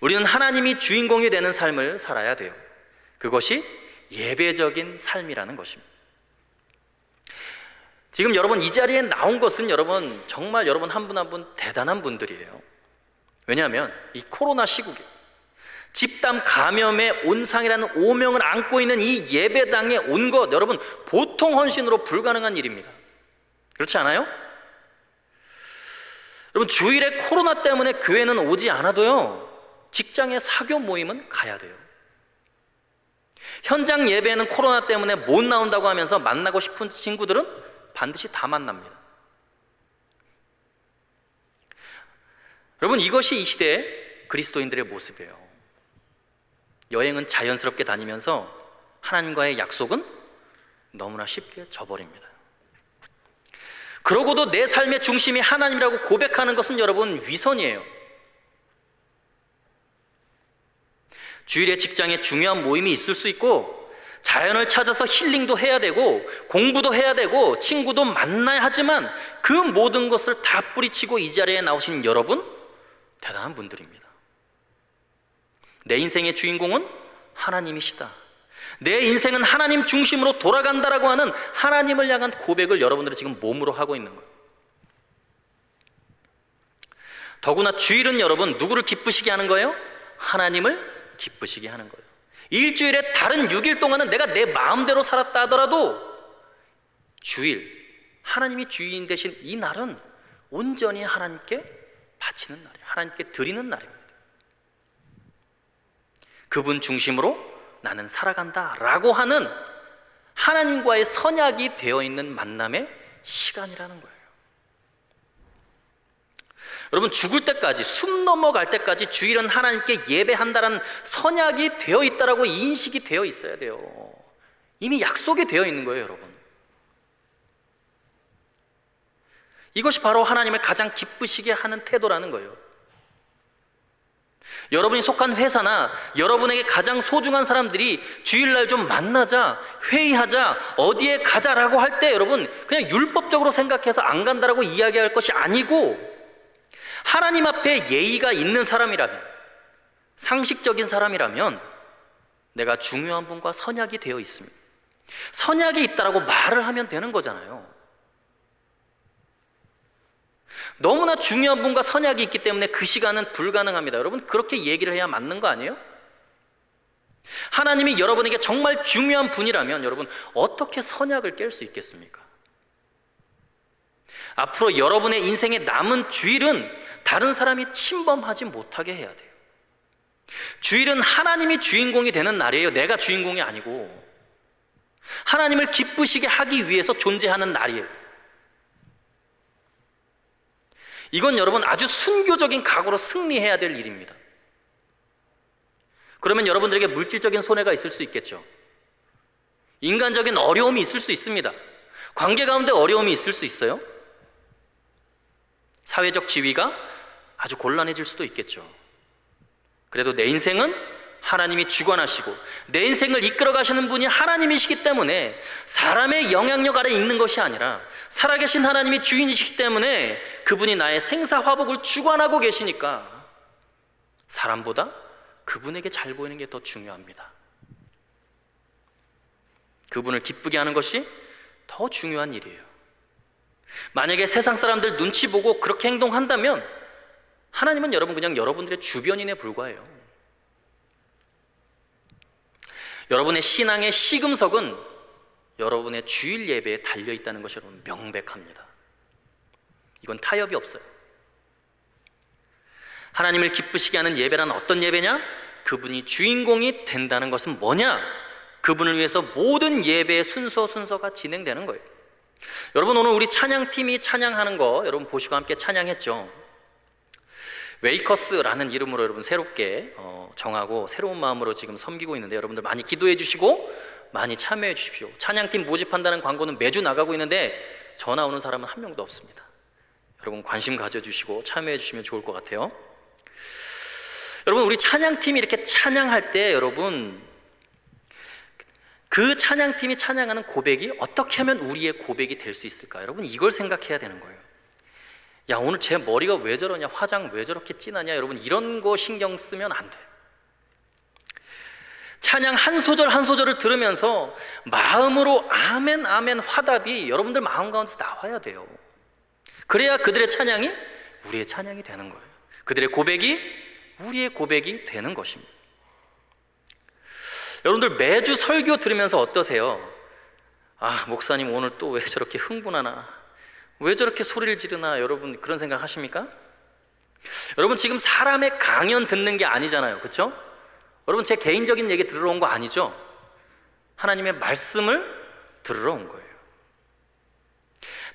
우리는 하나님이 주인공이 되는 삶을 살아야 돼요. 그것이 예배적인 삶이라는 것입니다. 지금 여러분 이 자리에 나온 것은 여러분 정말 여러분 한 분 한 분 대단한 분들이에요. 왜냐하면 이 코로나 시국에 집단 감염의 온상이라는 오명을 안고 있는 이 예배당에 온 것, 여러분 보통 헌신으로 불가능한 일입니다. 그렇지 않아요? 여러분 주일에 코로나 때문에 교회는 오지 않아도요, 직장의 사교 모임은 가야 돼요. 현장 예배는 코로나 때문에 못 나온다고 하면서 만나고 싶은 친구들은 반드시 다 만납니다. 여러분 이것이 이 시대의 그리스도인들의 모습이에요. 여행은 자연스럽게 다니면서 하나님과의 약속은 너무나 쉽게 저버립니다. 그러고도 내 삶의 중심이 하나님이라고 고백하는 것은 여러분 위선이에요. 주일에 직장에 중요한 모임이 있을 수 있고, 자연을 찾아서 힐링도 해야 되고 공부도 해야 되고 친구도 만나야 하지만 그 모든 것을 다 뿌리치고 이 자리에 나오신 여러분 대단한 분들입니다. 내 인생의 주인공은 하나님이시다, 내 인생은 하나님 중심으로 돌아간다라고 하는 하나님을 향한 고백을 여러분들은 지금 몸으로 하고 있는 거예요. 더구나 주일은 여러분 누구를 기쁘시게 하는 거예요? 하나님을 기쁘시게 하는 거예요. 일주일에 다른 6일 동안은 내가 내 마음대로 살았다 하더라도 주일, 하나님이 주인 되신 이 날은 온전히 하나님께 바치는 날이에요. 하나님께 드리는 날입니다. 그분 중심으로 나는 살아간다 라고 하는 하나님과의 선약이 되어 있는 만남의 시간이라는 거예요. 여러분 죽을 때까지, 숨 넘어갈 때까지 주일은 하나님께 예배한다라는 선약이 되어 있다라고 인식이 되어 있어야 돼요. 이미 약속이 되어 있는 거예요, 여러분. 이것이 바로 하나님을 가장 기쁘시게 하는 태도라는 거예요. 여러분이 속한 회사나 여러분에게 가장 소중한 사람들이 주일날 좀 만나자, 회의하자, 어디에 가자라고 할 때 여러분 그냥 율법적으로 생각해서 안 간다라고 이야기할 것이 아니고, 하나님 앞에 예의가 있는 사람이라면, 상식적인 사람이라면 내가 중요한 분과 선약이 되어 있습니다. 선약이 있다라고 말을 하면 되는 거잖아요. 너무나 중요한 분과 선약이 있기 때문에 그 시간은 불가능합니다. 여러분 그렇게 얘기를 해야 맞는 거 아니에요? 하나님이 여러분에게 정말 중요한 분이라면 여러분 어떻게 선약을 깰 수 있겠습니까? 앞으로 여러분의 인생에 남은 주일은 다른 사람이 침범하지 못하게 해야 돼요. 주일은 하나님이 주인공이 되는 날이에요. 내가 주인공이 아니고 하나님을 기쁘시게 하기 위해서 존재하는 날이에요. 이건 여러분 아주 순교적인 각오로 승리해야 될 일입니다. 그러면 여러분들에게 물질적인 손해가 있을 수 있겠죠. 인간적인 어려움이 있을 수 있습니다. 관계 가운데 어려움이 있을 수 있어요. 사회적 지위가 아주 곤란해질 수도 있겠죠. 그래도 내 인생은 하나님이 주관하시고 내 인생을 이끌어 가시는 분이 하나님이시기 때문에 사람의 영향력 아래 있는 것이 아니라 살아계신 하나님이 주인이시기 때문에 그분이 나의 생사화복을 주관하고 계시니까 사람보다 그분에게 잘 보이는 게 더 중요합니다. 그분을 기쁘게 하는 것이 더 중요한 일이에요. 만약에 세상 사람들 눈치 보고 그렇게 행동한다면 하나님은 여러분 그냥 여러분들의 주변인에 불과해요. 여러분의 신앙의 시금석은 여러분의 주일 예배에 달려있다는 것이 여러분 명백합니다. 이건 타협이 없어요. 하나님을 기쁘시게 하는 예배란 어떤 예배냐? 그분이 주인공이 된다는 것은 뭐냐? 그분을 위해서 모든 예배의 순서가 진행되는 거예요. 여러분 오늘 우리 찬양팀이 찬양하는 거 여러분 보시고 함께 찬양했죠. 웨이커스라는 이름으로 여러분 새롭게 정하고 새로운 마음으로 지금 섬기고 있는데 여러분들 많이 기도해 주시고 많이 참여해 주십시오. 찬양팀 모집한다는 광고는 매주 나가고 있는데 전화 오는 사람은 한 명도 없습니다. 여러분 관심 가져주시고 참여해 주시면 좋을 것 같아요. 여러분 우리 찬양팀이 이렇게 찬양할 때 여러분 그 찬양팀이 찬양하는 고백이 어떻게 하면 우리의 고백이 될 수 있을까? 여러분 이걸 생각해야 되는 거예요. 야 오늘 제 머리가 왜 저러냐, 화장 왜 저렇게 진하냐, 여러분 이런 거 신경 쓰면 안 돼요. 찬양 한 소절 한 소절을 들으면서 마음으로 아멘 아멘 화답이 여러분들 마음 가운데서 나와야 돼요. 그래야 그들의 찬양이 우리의 찬양이 되는 거예요. 그들의 고백이 우리의 고백이 되는 것입니다. 여러분들 매주 설교 들으면서 어떠세요? 아 목사님 오늘 또 왜 저렇게 흥분하나, 왜 저렇게 소리를 지르나, 여러분 그런 생각 하십니까? 여러분 지금 사람의 강연 듣는 게 아니잖아요, 그렇죠? 여러분 제 개인적인 얘기 들으러 온 거 아니죠? 하나님의 말씀을 들으러 온 거예요.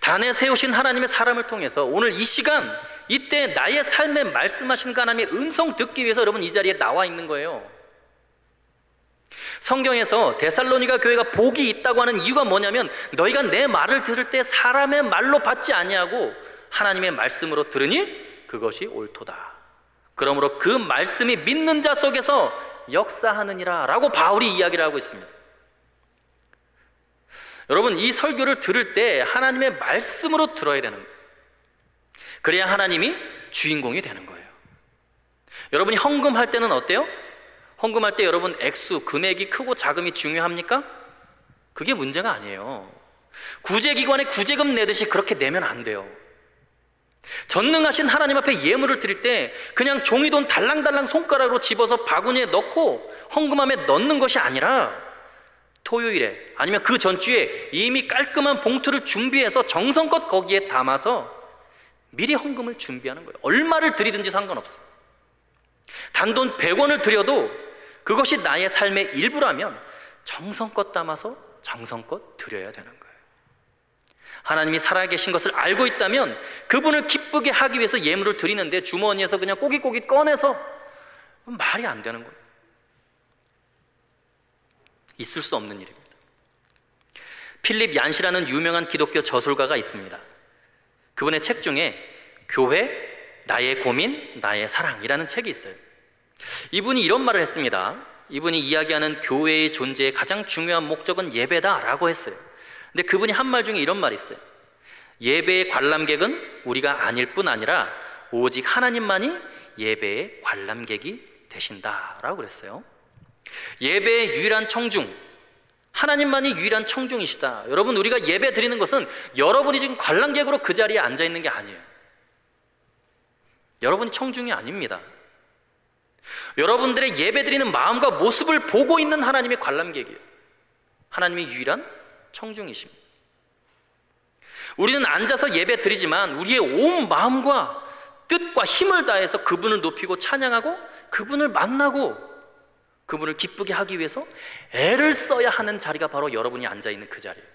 단에 세우신 하나님의 사람을 통해서 오늘 이 시간 이때 나의 삶에 말씀하시는 하나님의 음성 듣기 위해서 여러분 이 자리에 나와 있는 거예요. 성경에서 데살로니가 교회가 복이 있다고 하는 이유가 뭐냐면 너희가 내 말을 들을 때 사람의 말로 받지 아니하고 하나님의 말씀으로 들으니 그것이 옳도다. 그러므로 그 말씀이 믿는 자 속에서 역사하느니라 라고 바울이 이야기를 하고 있습니다. 여러분 이 설교를 들을 때 하나님의 말씀으로 들어야 되는 거예요. 그래야 하나님이 주인공이 되는 거예요. 여러분이 헌금할 때는 어때요? 헌금할 때 여러분 액수, 금액이 크고 작음이 중요합니까? 그게 문제가 아니에요. 구제기관에 구제금 내듯이 그렇게 내면 안 돼요. 전능하신 하나님 앞에 예물을 드릴 때 그냥 종이돈 달랑달랑 손가락으로 집어서 바구니에 넣고 헌금함에 넣는 것이 아니라 토요일에 아니면 그 전주에 이미 깔끔한 봉투를 준비해서 정성껏 거기에 담아서 미리 헌금을 준비하는 거예요. 얼마를 드리든지 상관없어요. 단돈 100원을 드려도 그것이 나의 삶의 일부라면 정성껏 담아서 정성껏 드려야 되는 거예요. 하나님이 살아계신 것을 알고 있다면 그분을 기쁘게 하기 위해서 예물을 드리는데 주머니에서 그냥 꼬깃꼬깃 꺼내서 말이 안 되는 거예요. 있을 수 없는 일입니다. 필립 얀시라는 유명한 기독교 저술가가 있습니다. 그분의 책 중에 교회, 나의 고민, 나의 사랑이라는 책이 있어요. 이분이 이런 말을 했습니다. 이분이 이야기하는 교회의 존재의 가장 중요한 목적은 예배다라고 했어요. 근데 그분이 한 말 중에 이런 말이 있어요. 예배의 관람객은 우리가 아닐 뿐 아니라 오직 하나님만이 예배의 관람객이 되신다라고 그랬어요. 예배의 유일한 청중, 하나님만이 유일한 청중이시다. 여러분 우리가 예배 드리는 것은 여러분이 지금 관람객으로 그 자리에 앉아 있는 게 아니에요. 여러분이 청중이 아닙니다. 여러분들의 예배 드리는 마음과 모습을 보고 있는 하나님의 관람객이에요. 하나님이 유일한 청중이십니다. 우리는 앉아서 예배 드리지만 우리의 온 마음과 뜻과 힘을 다해서 그분을 높이고 찬양하고 그분을 만나고 그분을 기쁘게 하기 위해서 애를 써야 하는 자리가 바로 여러분이 앉아있는 그 자리예요.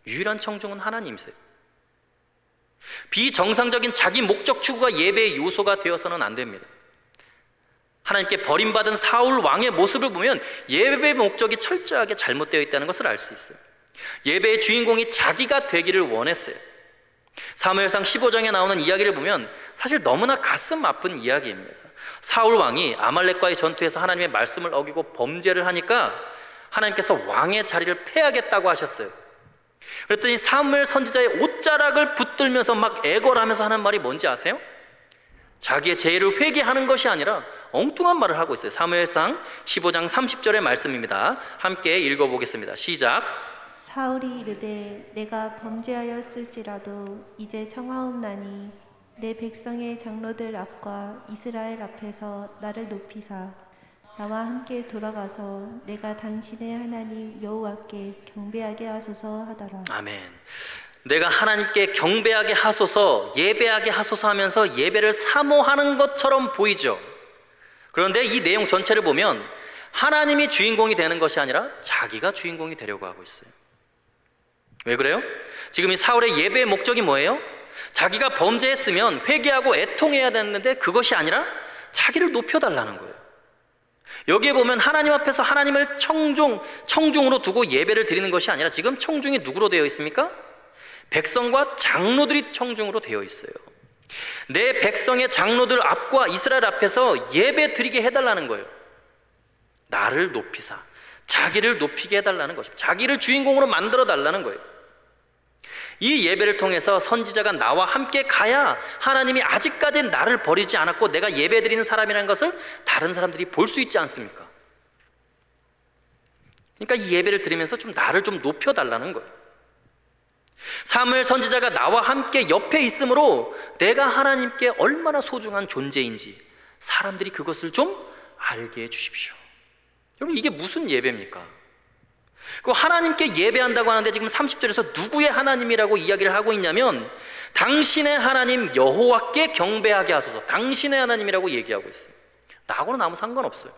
유일한 청중은 하나님이세요. 비정상적인 자기 목적 추구가 예배의 요소가 되어서는 안 됩니다. 하나님께 버림받은 사울 왕의 모습을 보면 예배의 목적이 철저하게 잘못되어 있다는 것을 알 수 있어요. 예배의 주인공이 자기가 되기를 원했어요. 사무엘상 15장에 나오는 이야기를 보면 사실 너무나 가슴 아픈 이야기입니다. 사울 왕이 아말렉과의 전투에서 하나님의 말씀을 어기고 범죄를 하니까 하나님께서 왕의 자리를 패하겠다고 하셨어요. 그랬더니 사무엘 선지자의 옷자락을 붙들면서 막 애걸하면서 하는 말이 뭔지 아세요? 자기의 죄를 회개하는 것이 아니라 엉뚱한 말을 하고 있어요. 사무엘상 15장 30절의 말씀입니다. 함께 읽어보겠습니다. 시작. 사울이 이르되 내가 범죄하였을지라도 이제 청하옵나니 내 백성의 장로들 앞과 이스라엘 앞에서 나를 높이사 나와 함께 돌아가서 내가 당신의 하나님 여호와께 경배하게 하소서 하더라. 아멘. 내가 하나님께 경배하게 하소서, 예배하게 하소서 하면서 예배를 사모하는 것처럼 보이죠. 그런데 이 내용 전체를 보면 하나님이 주인공이 되는 것이 아니라 자기가 주인공이 되려고 하고 있어요. 왜 그래요? 지금 이 사울의 예배의 목적이 뭐예요? 자기가 범죄했으면 회개하고 애통해야 됐는데 그것이 아니라 자기를 높여달라는 거예요. 여기에 보면 하나님 앞에서 하나님을 청중으로 두고 예배를 드리는 것이 아니라 지금 청중이 누구로 되어 있습니까? 백성과 장로들이 청중으로 되어 있어요. 내 백성의 장로들 앞과 이스라엘 앞에서 예배 드리게 해달라는 거예요. 나를 높이사 자기를 높이게 해달라는 것입니다. 자기를 주인공으로 만들어 달라는 거예요. 이 예배를 통해서 선지자가 나와 함께 가야 하나님이 아직까지 나를 버리지 않았고 내가 예배 드리는 사람이라는 것을 다른 사람들이 볼 수 있지 않습니까? 그러니까 이 예배를 드리면서 좀 나를 좀 높여달라는 거예요. 사무엘 선지자가 나와 함께 옆에 있으므로 내가 하나님께 얼마나 소중한 존재인지 사람들이 그것을 좀 알게 해주십시오. 여러분, 이게 무슨 예배입니까? 그 하나님께 예배한다고 하는데 지금 30절에서 누구의 하나님이라고 이야기를 하고 있냐면 당신의 하나님 여호와께 경배하게 하소서, 당신의 하나님이라고 얘기하고 있어요. 나하고는 아무 상관없어요.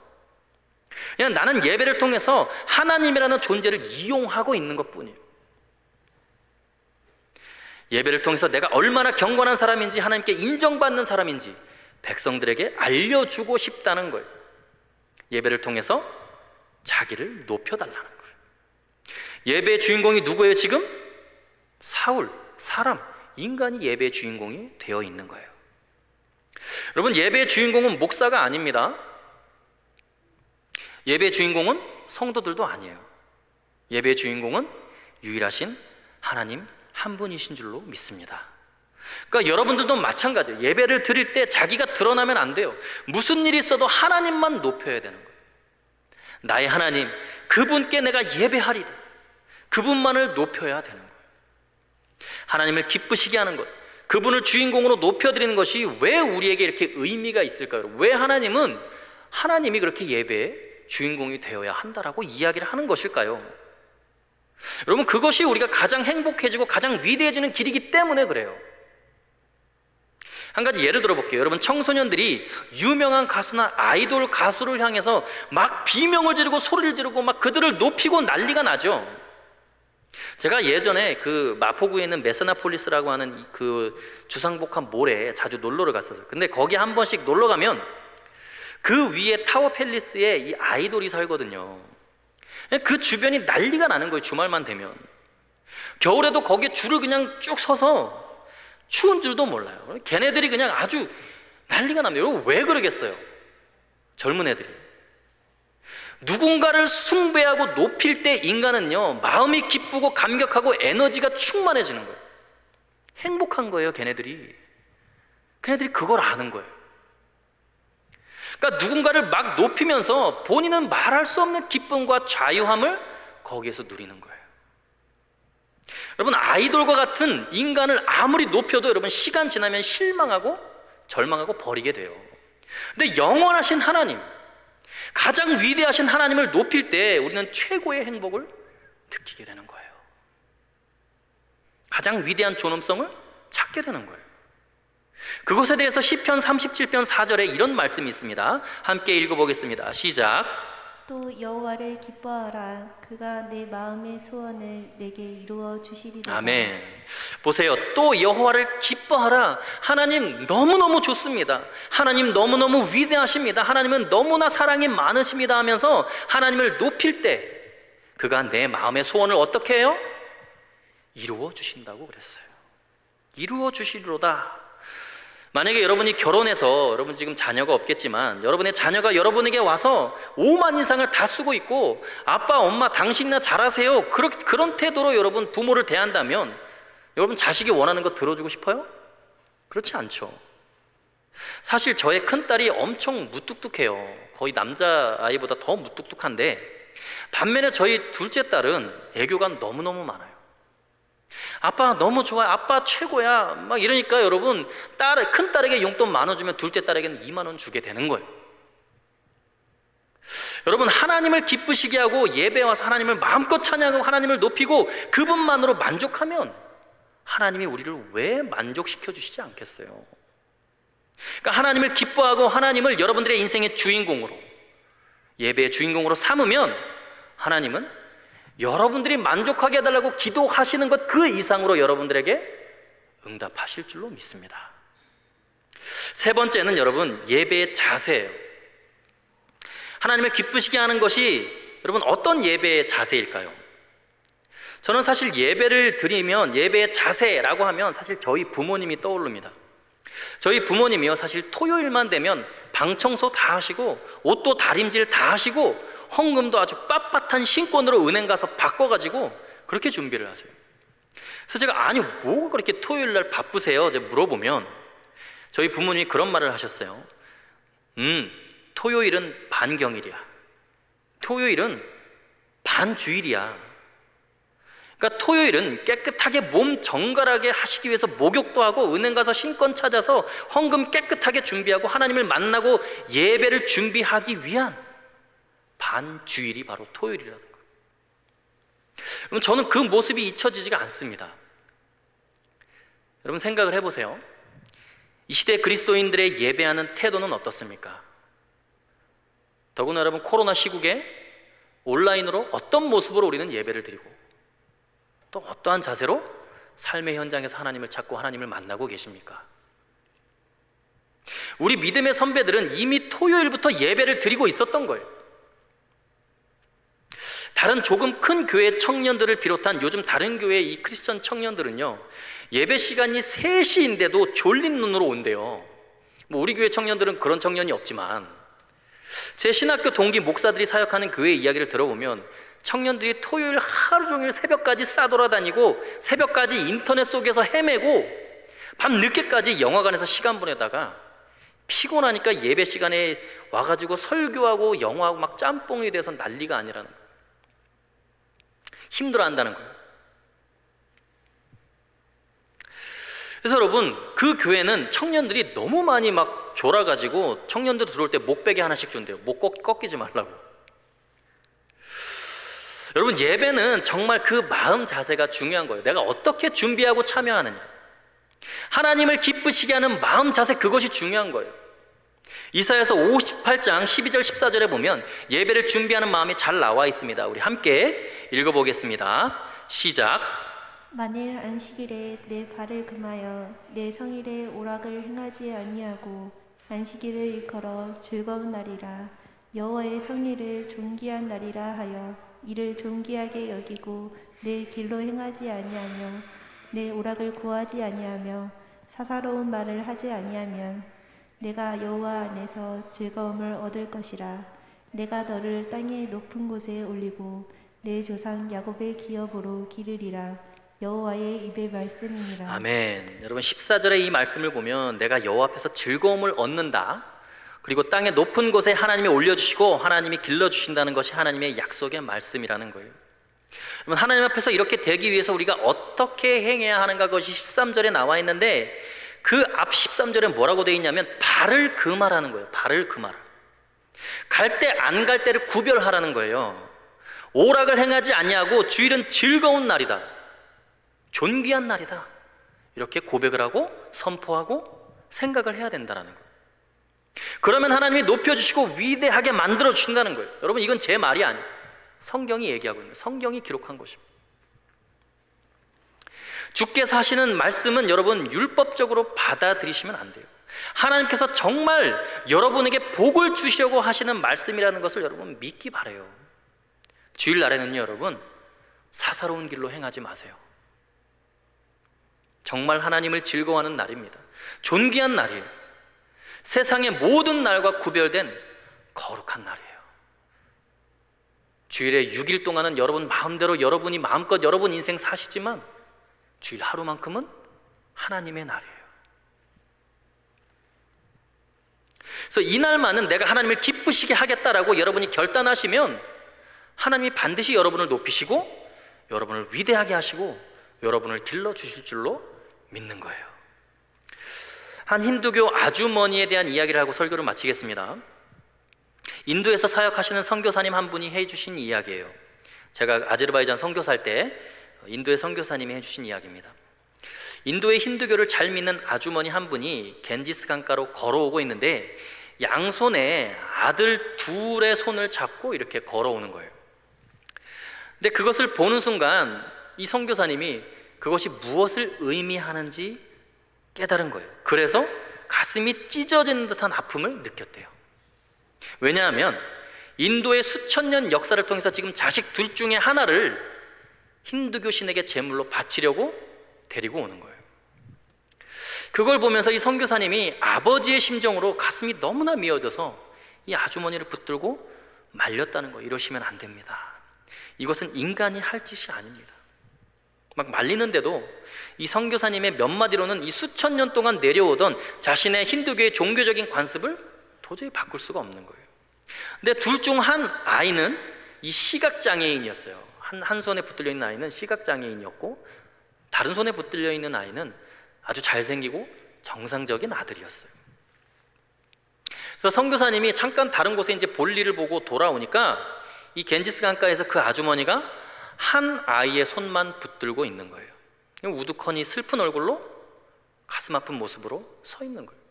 그냥 나는 예배를 통해서 하나님이라는 존재를 이용하고 있는 것뿐이에요. 예배를 통해서 내가 얼마나 경건한 사람인지 하나님께 인정받는 사람인지 백성들에게 알려주고 싶다는 거예요. 예배를 통해서 자기를 높여달라는 거예요. 예배의 주인공이 누구예요 지금? 사울, 사람, 인간이 예배의 주인공이 되어 있는 거예요. 여러분, 예배의 주인공은 목사가 아닙니다. 예배의 주인공은 성도들도 아니에요. 예배의 주인공은 유일하신 하나님 한 분이신 줄로 믿습니다. 그러니까 여러분들도 마찬가지예요. 예배를 드릴 때 자기가 드러나면 안 돼요. 무슨 일이 있어도 하나님만 높여야 되는 거예요. 나의 하나님, 그분께 내가 예배하리다. 그분만을 높여야 되는 거예요. 하나님을 기쁘시게 하는 것, 그분을 주인공으로 높여드리는 것이 왜 우리에게 이렇게 의미가 있을까요? 왜 하나님이 그렇게 예배의 주인공이 되어야 한다라고 이야기를 하는 것일까요? 여러분, 그것이 우리가 가장 행복해지고 가장 위대해지는 길이기 때문에 그래요. 한 가지 예를 들어볼게요. 여러분, 청소년들이 유명한 가수나 아이돌 가수를 향해서 막 비명을 지르고 소리를 지르고 막 그들을 높이고 난리가 나죠. 제가 예전에 그 마포구에 있는 메스나폴리스라고 하는 그 주상복합 몰에 자주 놀러를 갔었어요. 근데 거기 한 번씩 놀러 가면 그 위에 타워 팰리스에 이 아이돌이 살거든요. 그 주변이 난리가 나는 거예요. 주말만 되면. 겨울에도 거기에 줄을 그냥 쭉 서서 추운 줄도 몰라요. 걔네들이 그냥 아주 난리가 납니다. 여러분, 왜 그러겠어요? 젊은 애들이. 누군가를 숭배하고 높일 때 인간은요, 마음이 기쁘고 감격하고 에너지가 충만해지는 거예요. 행복한 거예요, 걔네들이. 걔네들이 그걸 아는 거예요. 그러니까 누군가를 막 높이면서 본인은 말할 수 없는 기쁨과 자유함을 거기에서 누리는 거예요. 여러분, 아이돌과 같은 인간을 아무리 높여도 여러분 시간 지나면 실망하고 절망하고 버리게 돼요. 근데 영원하신 하나님, 가장 위대하신 하나님을 높일 때 우리는 최고의 행복을 느끼게 되는 거예요. 가장 위대한 존엄성을 찾게 되는 거예요. 그것에 대해서 시편 37편 4절에 이런 말씀이 있습니다. 함께 읽어보겠습니다. 시작. 또 여호와를 기뻐하라. 그가 내 마음의 소원을 내게 이루어 주시리로다. 아멘. 보세요. 또 여호와를 기뻐하라. 하나님 너무너무 좋습니다. 하나님 너무너무 위대하십니다. 하나님은 너무나 사랑이 많으십니다 하면서 하나님을 높일 때 그가 내 마음의 소원을 어떻게 해요? 이루어 주신다고 그랬어요. 이루어 주시리로다. 만약에 여러분이 결혼해서 여러분 지금 자녀가 없겠지만 여러분의 자녀가 여러분에게 와서 5만 인상을 다 쓰고 있고 아빠 엄마 당신이나 잘하세요 그런 태도로 여러분 부모를 대한다면 여러분 자식이 원하는 거 들어주고 싶어요? 그렇지 않죠. 사실 저의 큰딸이 엄청 무뚝뚝해요. 거의 남자아이보다 더 무뚝뚝한데 반면에 저희 둘째 딸은 애교가 너무너무 많아요. 아빠 너무 좋아요. 아빠 최고야. 막 이러니까 여러분 큰 딸에게 용돈 10,000원 주면 둘째 딸에게는 20,000원 주게 되는 거예요. 여러분 하나님을 기쁘시게 하고 예배 와서 하나님을 마음껏 찬양하고 하나님을 높이고 그분만으로 만족하면 하나님이 우리를 왜 만족시켜 주시지 않겠어요? 그러니까 하나님을 기뻐하고 하나님을 여러분들의 인생의 주인공으로 예배의 주인공으로 삼으면 하나님은 여러분들이 만족하게 해달라고 기도하시는 것 그 이상으로 여러분들에게 응답하실 줄로 믿습니다. 세 번째는 여러분 예배의 자세예요. 하나님을 기쁘시게 하는 것이 여러분 어떤 예배의 자세일까요? 저는 사실 예배를 드리면 예배의 자세라고 하면 사실 저희 부모님이 떠오릅니다. 저희 부모님이요 사실 토요일만 되면 방 청소 다 하시고 옷도 다림질 다 하시고 헌금도 아주 빳빳한 신권으로 은행 가서 바꿔가지고 그렇게 준비를 하세요. 그래서 제가 아니 뭐가 그렇게 토요일날 바쁘세요? 제가 물어보면 저희 부모님이 그런 말을 하셨어요. 토요일은 반경일이야. 토요일은 반주일이야. 그러니까 토요일은 깨끗하게 몸 정갈하게 하시기 위해서 목욕도 하고 은행 가서 신권 찾아서 헌금 깨끗하게 준비하고 하나님을 만나고 예배를 준비하기 위한 반주일이 바로 토요일이라는 거예요. 여러분 저는 그 모습이 잊혀지지가 않습니다. 여러분 생각을 해보세요. 이 시대 그리스도인들의 예배하는 태도는 어떻습니까? 더구나 여러분 코로나 시국에 온라인으로 어떤 모습으로 우리는 예배를 드리고 또 어떠한 자세로 삶의 현장에서 하나님을 찾고 하나님을 만나고 계십니까? 우리 믿음의 선배들은 이미 토요일부터 예배를 드리고 있었던 거예요. 다른 조금 큰 교회 청년들을 비롯한 요즘 다른 교회의 이 크리스천 청년들은요 예배 시간이 3시인데도 졸린 눈으로 온대요. 뭐 우리 교회 청년들은 그런 청년이 없지만 제 신학교 동기 목사들이 사역하는 교회 이야기를 들어보면 청년들이 토요일 하루 종일 새벽까지 싸돌아다니고 새벽까지 인터넷 속에서 헤매고 밤 늦게까지 영화관에서 시간 보내다가 피곤하니까 예배 시간에 와가지고 설교하고 영화하고 막 짬뽕이 돼서 난리가 아니라는 거예요. 힘들어한다는 거예요. 그래서 여러분 그 교회는 청년들이 너무 많이 막 졸아가지고 청년들 들어올 때 목베개 하나씩 준대요. 목 꺾이지 말라고. 여러분 예배는 정말 그 마음 자세가 중요한 거예요. 내가 어떻게 준비하고 참여하느냐, 하나님을 기쁘시게 하는 마음 자세, 그것이 중요한 거예요. 이사야서 58장 12절 14절에 보면 예배를 준비하는 마음이 잘 나와 있습니다. 우리 함께 읽어보겠습니다. 시작. 만일 안식일에 내 발을 금하여 내 성일에 오락을 행하지 아니하고 안식일을 일컬어 즐거운 날이라 여호와의 성일을 존귀한 날이라 하여 이를 존귀하게 여기고 내 길로 행하지 아니하며 내 오락을 구하지 아니하며 사사로운 말을 하지 아니하면 내가 여호와 안에서 즐거움을 얻을 것이라. 내가 너를 땅의 높은 곳에 올리고 내 조상 야곱의 기업으로 기르리라. 여호와의 입의 말씀이니라. 아멘. 여러분 14절의 이 말씀을 보면 내가 여호와 앞에서 즐거움을 얻는다, 그리고 땅의 높은 곳에 하나님이 올려주시고 하나님이 길러주신다는 것이 하나님의 약속의 말씀이라는 거예요. 여러분 하나님 앞에서 이렇게 되기 위해서 우리가 어떻게 행해야 하는가, 그것이 13절에 나와 있는데 그 앞 13절에 뭐라고 되어 있냐면 발을 금하라는 거예요. 발을 금하라. 갈 때 안 갈 때를 구별하라는 거예요. 오락을 행하지 아니하고 주일은 즐거운 날이다, 존귀한 날이다, 이렇게 고백을 하고 선포하고 생각을 해야 된다는 거예요. 그러면 하나님이 높여주시고 위대하게 만들어주신다는 거예요. 여러분, 이건 제 말이 아니에요. 성경이 얘기하고 있는, 성경이 기록한 것입니다. 주께서 하시는 말씀은 여러분 율법적으로 받아들이시면 안 돼요. 하나님께서 정말 여러분에게 복을 주시려고 하시는 말씀이라는 것을 여러분 믿기 바라요. 주일날에는요, 여러분 사사로운 길로 행하지 마세요. 정말 하나님을 즐거워하는 날입니다. 존귀한 날이에요. 세상의 모든 날과 구별된 거룩한 날이에요. 주일에 6일 동안은 여러분 마음대로 여러분이 마음껏 여러분 인생 사시지만 주일 하루만큼은 하나님의 날이에요. 그래서 이날만은 내가 하나님을 기쁘시게 하겠다라고 여러분이 결단하시면 하나님이 반드시 여러분을 높이시고 여러분을 위대하게 하시고 여러분을 길러주실 줄로 믿는 거예요. 한 힌두교 아주머니에 대한 이야기를 하고 설교를 마치겠습니다. 인도에서 사역하시는 선교사님 한 분이 해주신 이야기예요. 제가 아제르바이잔 선교사할 때 인도의 선교사님이 해주신 이야기입니다. 인도의 힌두교를 잘 믿는 아주머니 한 분이 겐지스 강가로 걸어오고 있는데 양손에 아들 둘의 손을 잡고 이렇게 걸어오는 거예요. 근데 그것을 보는 순간 이 선교사님이 그것이 무엇을 의미하는지 깨달은 거예요. 그래서 가슴이 찢어지는 듯한 아픔을 느꼈대요. 왜냐하면 인도의 수천 년 역사를 통해서 지금 자식 둘 중에 하나를 힌두교 신에게 제물로 바치려고 데리고 오는 거예요. 그걸 보면서 이 선교사님이 아버지의 심정으로 가슴이 너무나 미어져서 이 아주머니를 붙들고 말렸다는 거예요. 이러시면 안 됩니다. 이것은 인간이 할 짓이 아닙니다. 막 말리는데도 이 선교사님의 몇 마디로는 이 수천 년 동안 내려오던 자신의 힌두교의 종교적인 관습을 도저히 바꿀 수가 없는 거예요. 근데 둘 중 한 아이는 이 시각장애인이었어요. 한 손에 붙들려 있는 아이는 시각장애인이었고 다른 손에 붙들려 있는 아이는 아주 잘생기고 정상적인 아들이었어요. 그래서 선교사님이 잠깐 다른 곳에 이제 볼일을 보고 돌아오니까 이 겐지스 강가에서 그 아주머니가 한 아이의 손만 붙들고 있는 거예요. 우두커니 슬픈 얼굴로 가슴 아픈 모습으로 서 있는 거예요.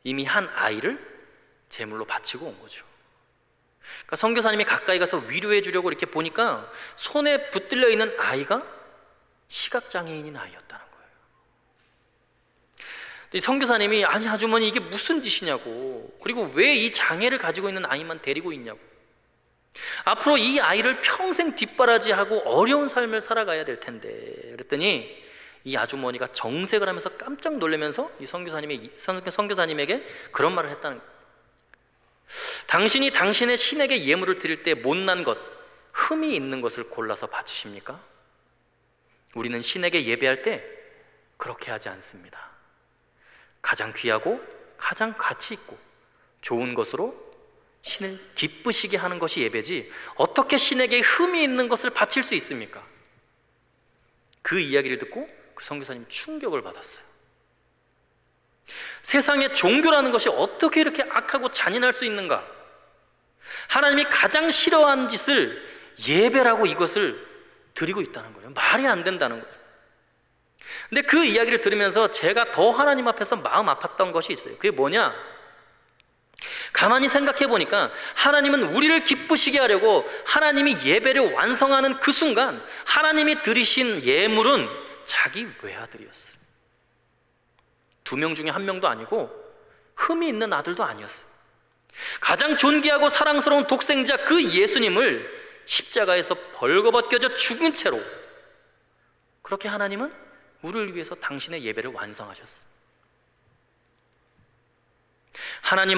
이미 한 아이를 제물로 바치고 온 거죠. 그러니까 선교사님이 가까이 가서 위로해 주려고 이렇게 보니까 손에 붙들려 있는 아이가 시각장애인인 아이였다는 거예요. 근데 선교사님이 아니 아주머니 이게 무슨 짓이냐고, 그리고 왜 이 장애를 가지고 있는 아이만 데리고 있냐고, 앞으로 이 아이를 평생 뒷바라지하고 어려운 삶을 살아가야 될 텐데, 그랬더니 이 아주머니가 정색을 하면서 깜짝 놀라면서 이 선교사님에게 그런 말을 했다는 거예요. 당신이 당신의 신에게 예물을 드릴 때 못난 것, 흠이 있는 것을 골라서 바치십니까? 우리는 신에게 예배할 때 그렇게 하지 않습니다. 가장 귀하고 가장 가치 있고 좋은 것으로 신을 기쁘시게 하는 것이 예배지 어떻게 신에게 흠이 있는 것을 바칠 수 있습니까? 그 이야기를 듣고 그 선교사님 충격을 받았어요. 세상에 종교라는 것이 어떻게 이렇게 악하고 잔인할 수 있는가? 하나님이 가장 싫어하는 짓을 예배라고 이것을 드리고 있다는 거예요. 말이 안 된다는 거죠. 근데 그 이야기를 들으면서 제가 더 하나님 앞에서 마음 아팠던 것이 있어요. 그게 뭐냐? 가만히 생각해 보니까 하나님은 우리를 기쁘시게 하려고 하나님이 예배를 완성하는 그 순간 하나님이 드리신 예물은 자기 외아들이었어요. 2명 중에 1명도 아니고 흠이 있는 아들도 아니었어요. 가장 존귀하고 사랑스러운 독생자 그 예수님을 십자가에서 벌거벗겨져 죽은 채로 그렇게 하나님은 우리를 위해서 당신의 예배를 완성하셨어요. 하나님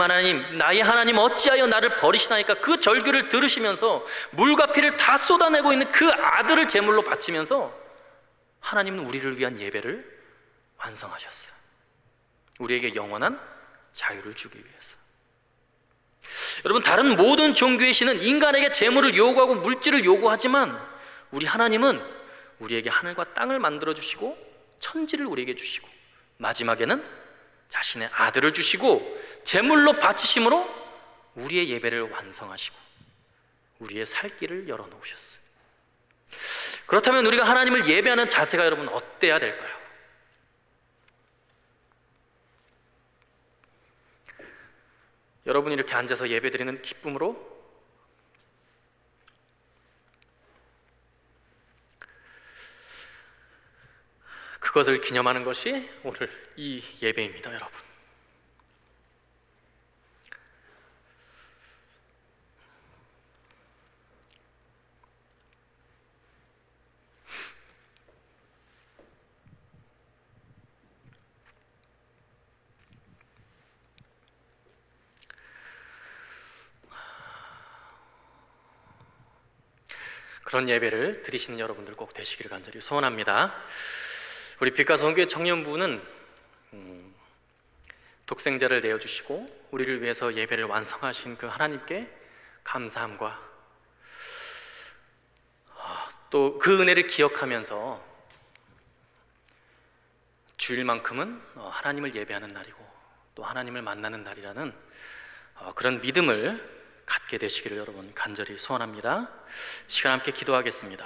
나의 하나님 어찌하여 나를 버리시나이까, 그 절규를 들으시면서 물과 피를 다 쏟아내고 있는 그 아들을 제물로 바치면서 하나님은 우리를 위한 예배를 완성하셨어요. 우리에게 영원한 자유를 주기 위해서. 여러분, 다른 모든 종교의 신은 인간에게 재물을 요구하고 물질을 요구하지만 우리 하나님은 우리에게 하늘과 땅을 만들어 주시고 천지를 우리에게 주시고 마지막에는 자신의 아들을 주시고 제물로 바치심으로 우리의 예배를 완성하시고 우리의 살 길을 열어놓으셨어요. 그렇다면 우리가 하나님을 예배하는 자세가 여러분 어때야 될까요? 여러분이 이렇게 앉아서 예배드리는 기쁨으로 그것을 기념하는 것이 오늘 이 예배입니다, 여러분. 그런 예배를 드리시는 여러분들 꼭 되시기를 간절히 소원합니다. 우리 빛과 성교회 청년부는 독생자를 내어주시고 우리를 위해서 예배를 완성하신 그 하나님께 감사함과 또 그 은혜를 기억하면서 주일만큼은 하나님을 예배하는 날이고 또 하나님을 만나는 날이라는 그런 믿음을 갖게 되시기를 여러분 간절히 소원합니다. 시간 함께 기도하겠습니다.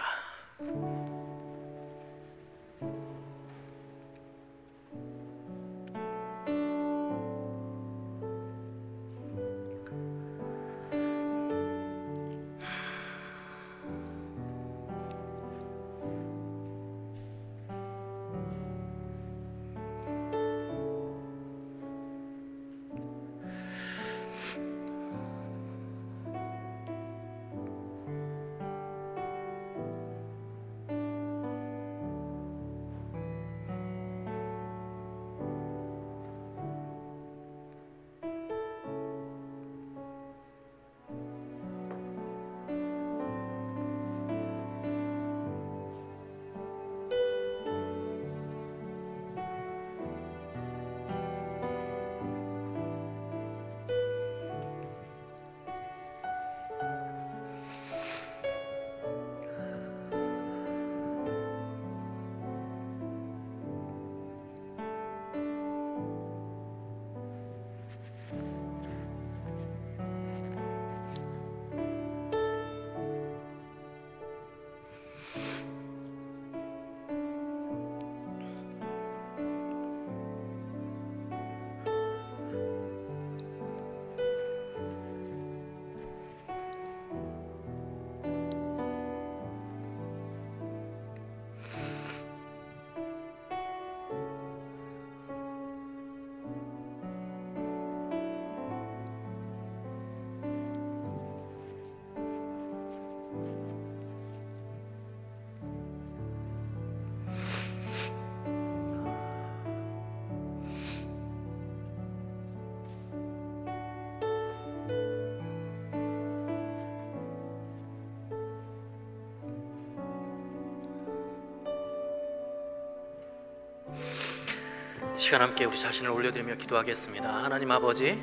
시간 함께 우리 자신을 올려드리며 기도하겠습니다. 하나님 아버지,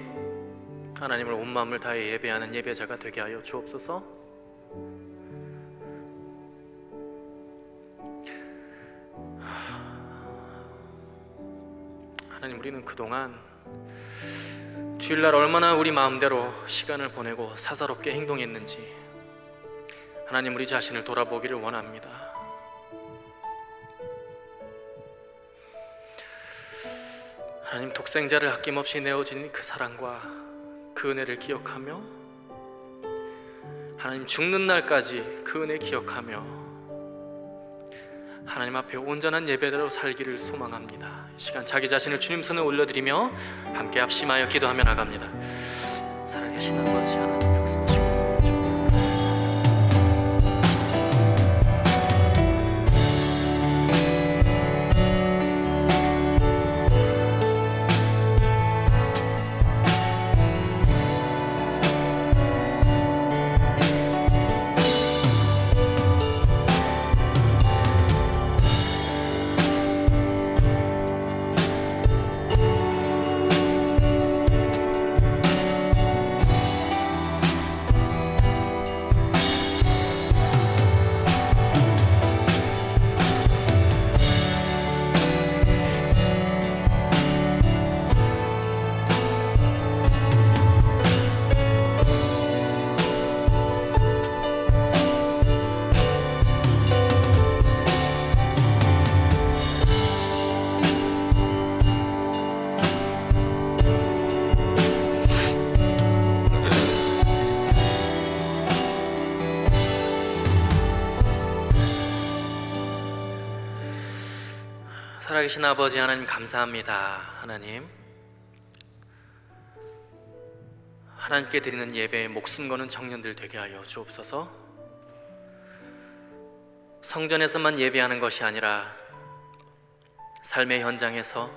하나님을 온 마음을 다해 예배하는 예배자가 되게 하여 주옵소서. 하나님, 우리는 그동안 주일날 얼마나 우리 마음대로 시간을 보내고 사사롭게 행동했는지 하나님, 우리 자신을 돌아보기를 원합니다. 하나님, 독생자를 아낌없이 내어주신 그 사랑과 그 은혜를 기억하며 하나님, 죽는 날까지 그 은혜 기억하며 하나님 앞에 온전한 예배대로 살기를 소망합니다. 이 시간 자기 자신을 주님 손에 올려드리며 함께 합심하여 기도하며 나갑니다. 살아계신 아버지 하나님, 역사하시고 살아계신 아버지 하나님 감사합니다. 하나님께 드리는 예배에 목숨 거는 청년들 되게 하여 주옵소서. 성전에서만 예배하는 것이 아니라 삶의 현장에서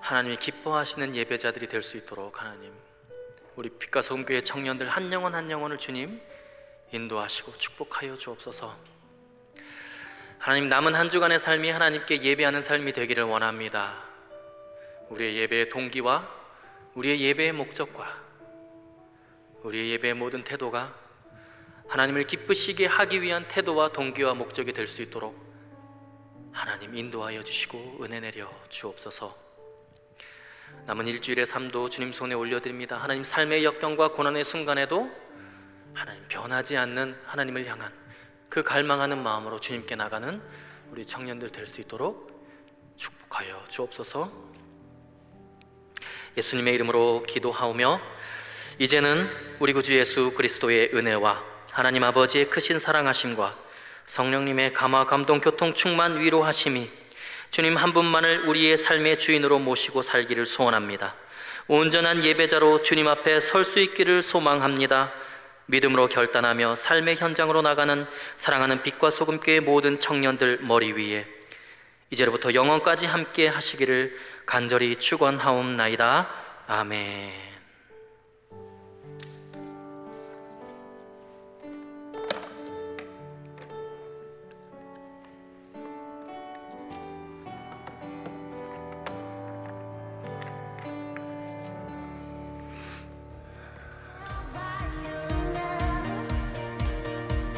하나님이 기뻐하시는 예배자들이 될 수 있도록 하나님, 우리 빛과 소금 교회 청년들 한 영혼 한 영혼을 주님 인도하시고 축복하여 주옵소서. 하나님, 남은 한 주간의 삶이 하나님께 예배하는 삶이 되기를 원합니다. 우리의 예배의 동기와 우리의 예배의 목적과 우리의 예배의 모든 태도가 하나님을 기쁘시게 하기 위한 태도와 동기와 목적이 될 수 있도록 하나님 인도하여 주시고 은혜 내려 주옵소서. 남은 일주일의 삶도 주님 손에 올려드립니다. 하나님, 삶의 역경과 고난의 순간에도 하나님 변하지 않는 하나님을 향한 그 갈망하는 마음으로 주님께 나가는 우리 청년들 될 수 있도록 축복하여 주옵소서. 예수님의 이름으로 기도하오며, 이제는 우리 구주 예수 그리스도의 은혜와 하나님 아버지의 크신 사랑하심과 성령님의 감화 감동 교통 충만 위로하심이 주님 한 분만을 우리의 삶의 주인으로 모시고 살기를 소원합니다. 온전한 예배자로 주님 앞에 설 수 있기를 소망합니다. 믿음으로 결단하며 삶의 현장으로 나가는 사랑하는 빛과 소금교의 모든 청년들 머리 위에 이제로부터 영원까지 함께 하시기를 간절히 축원하옵나이다. 아멘.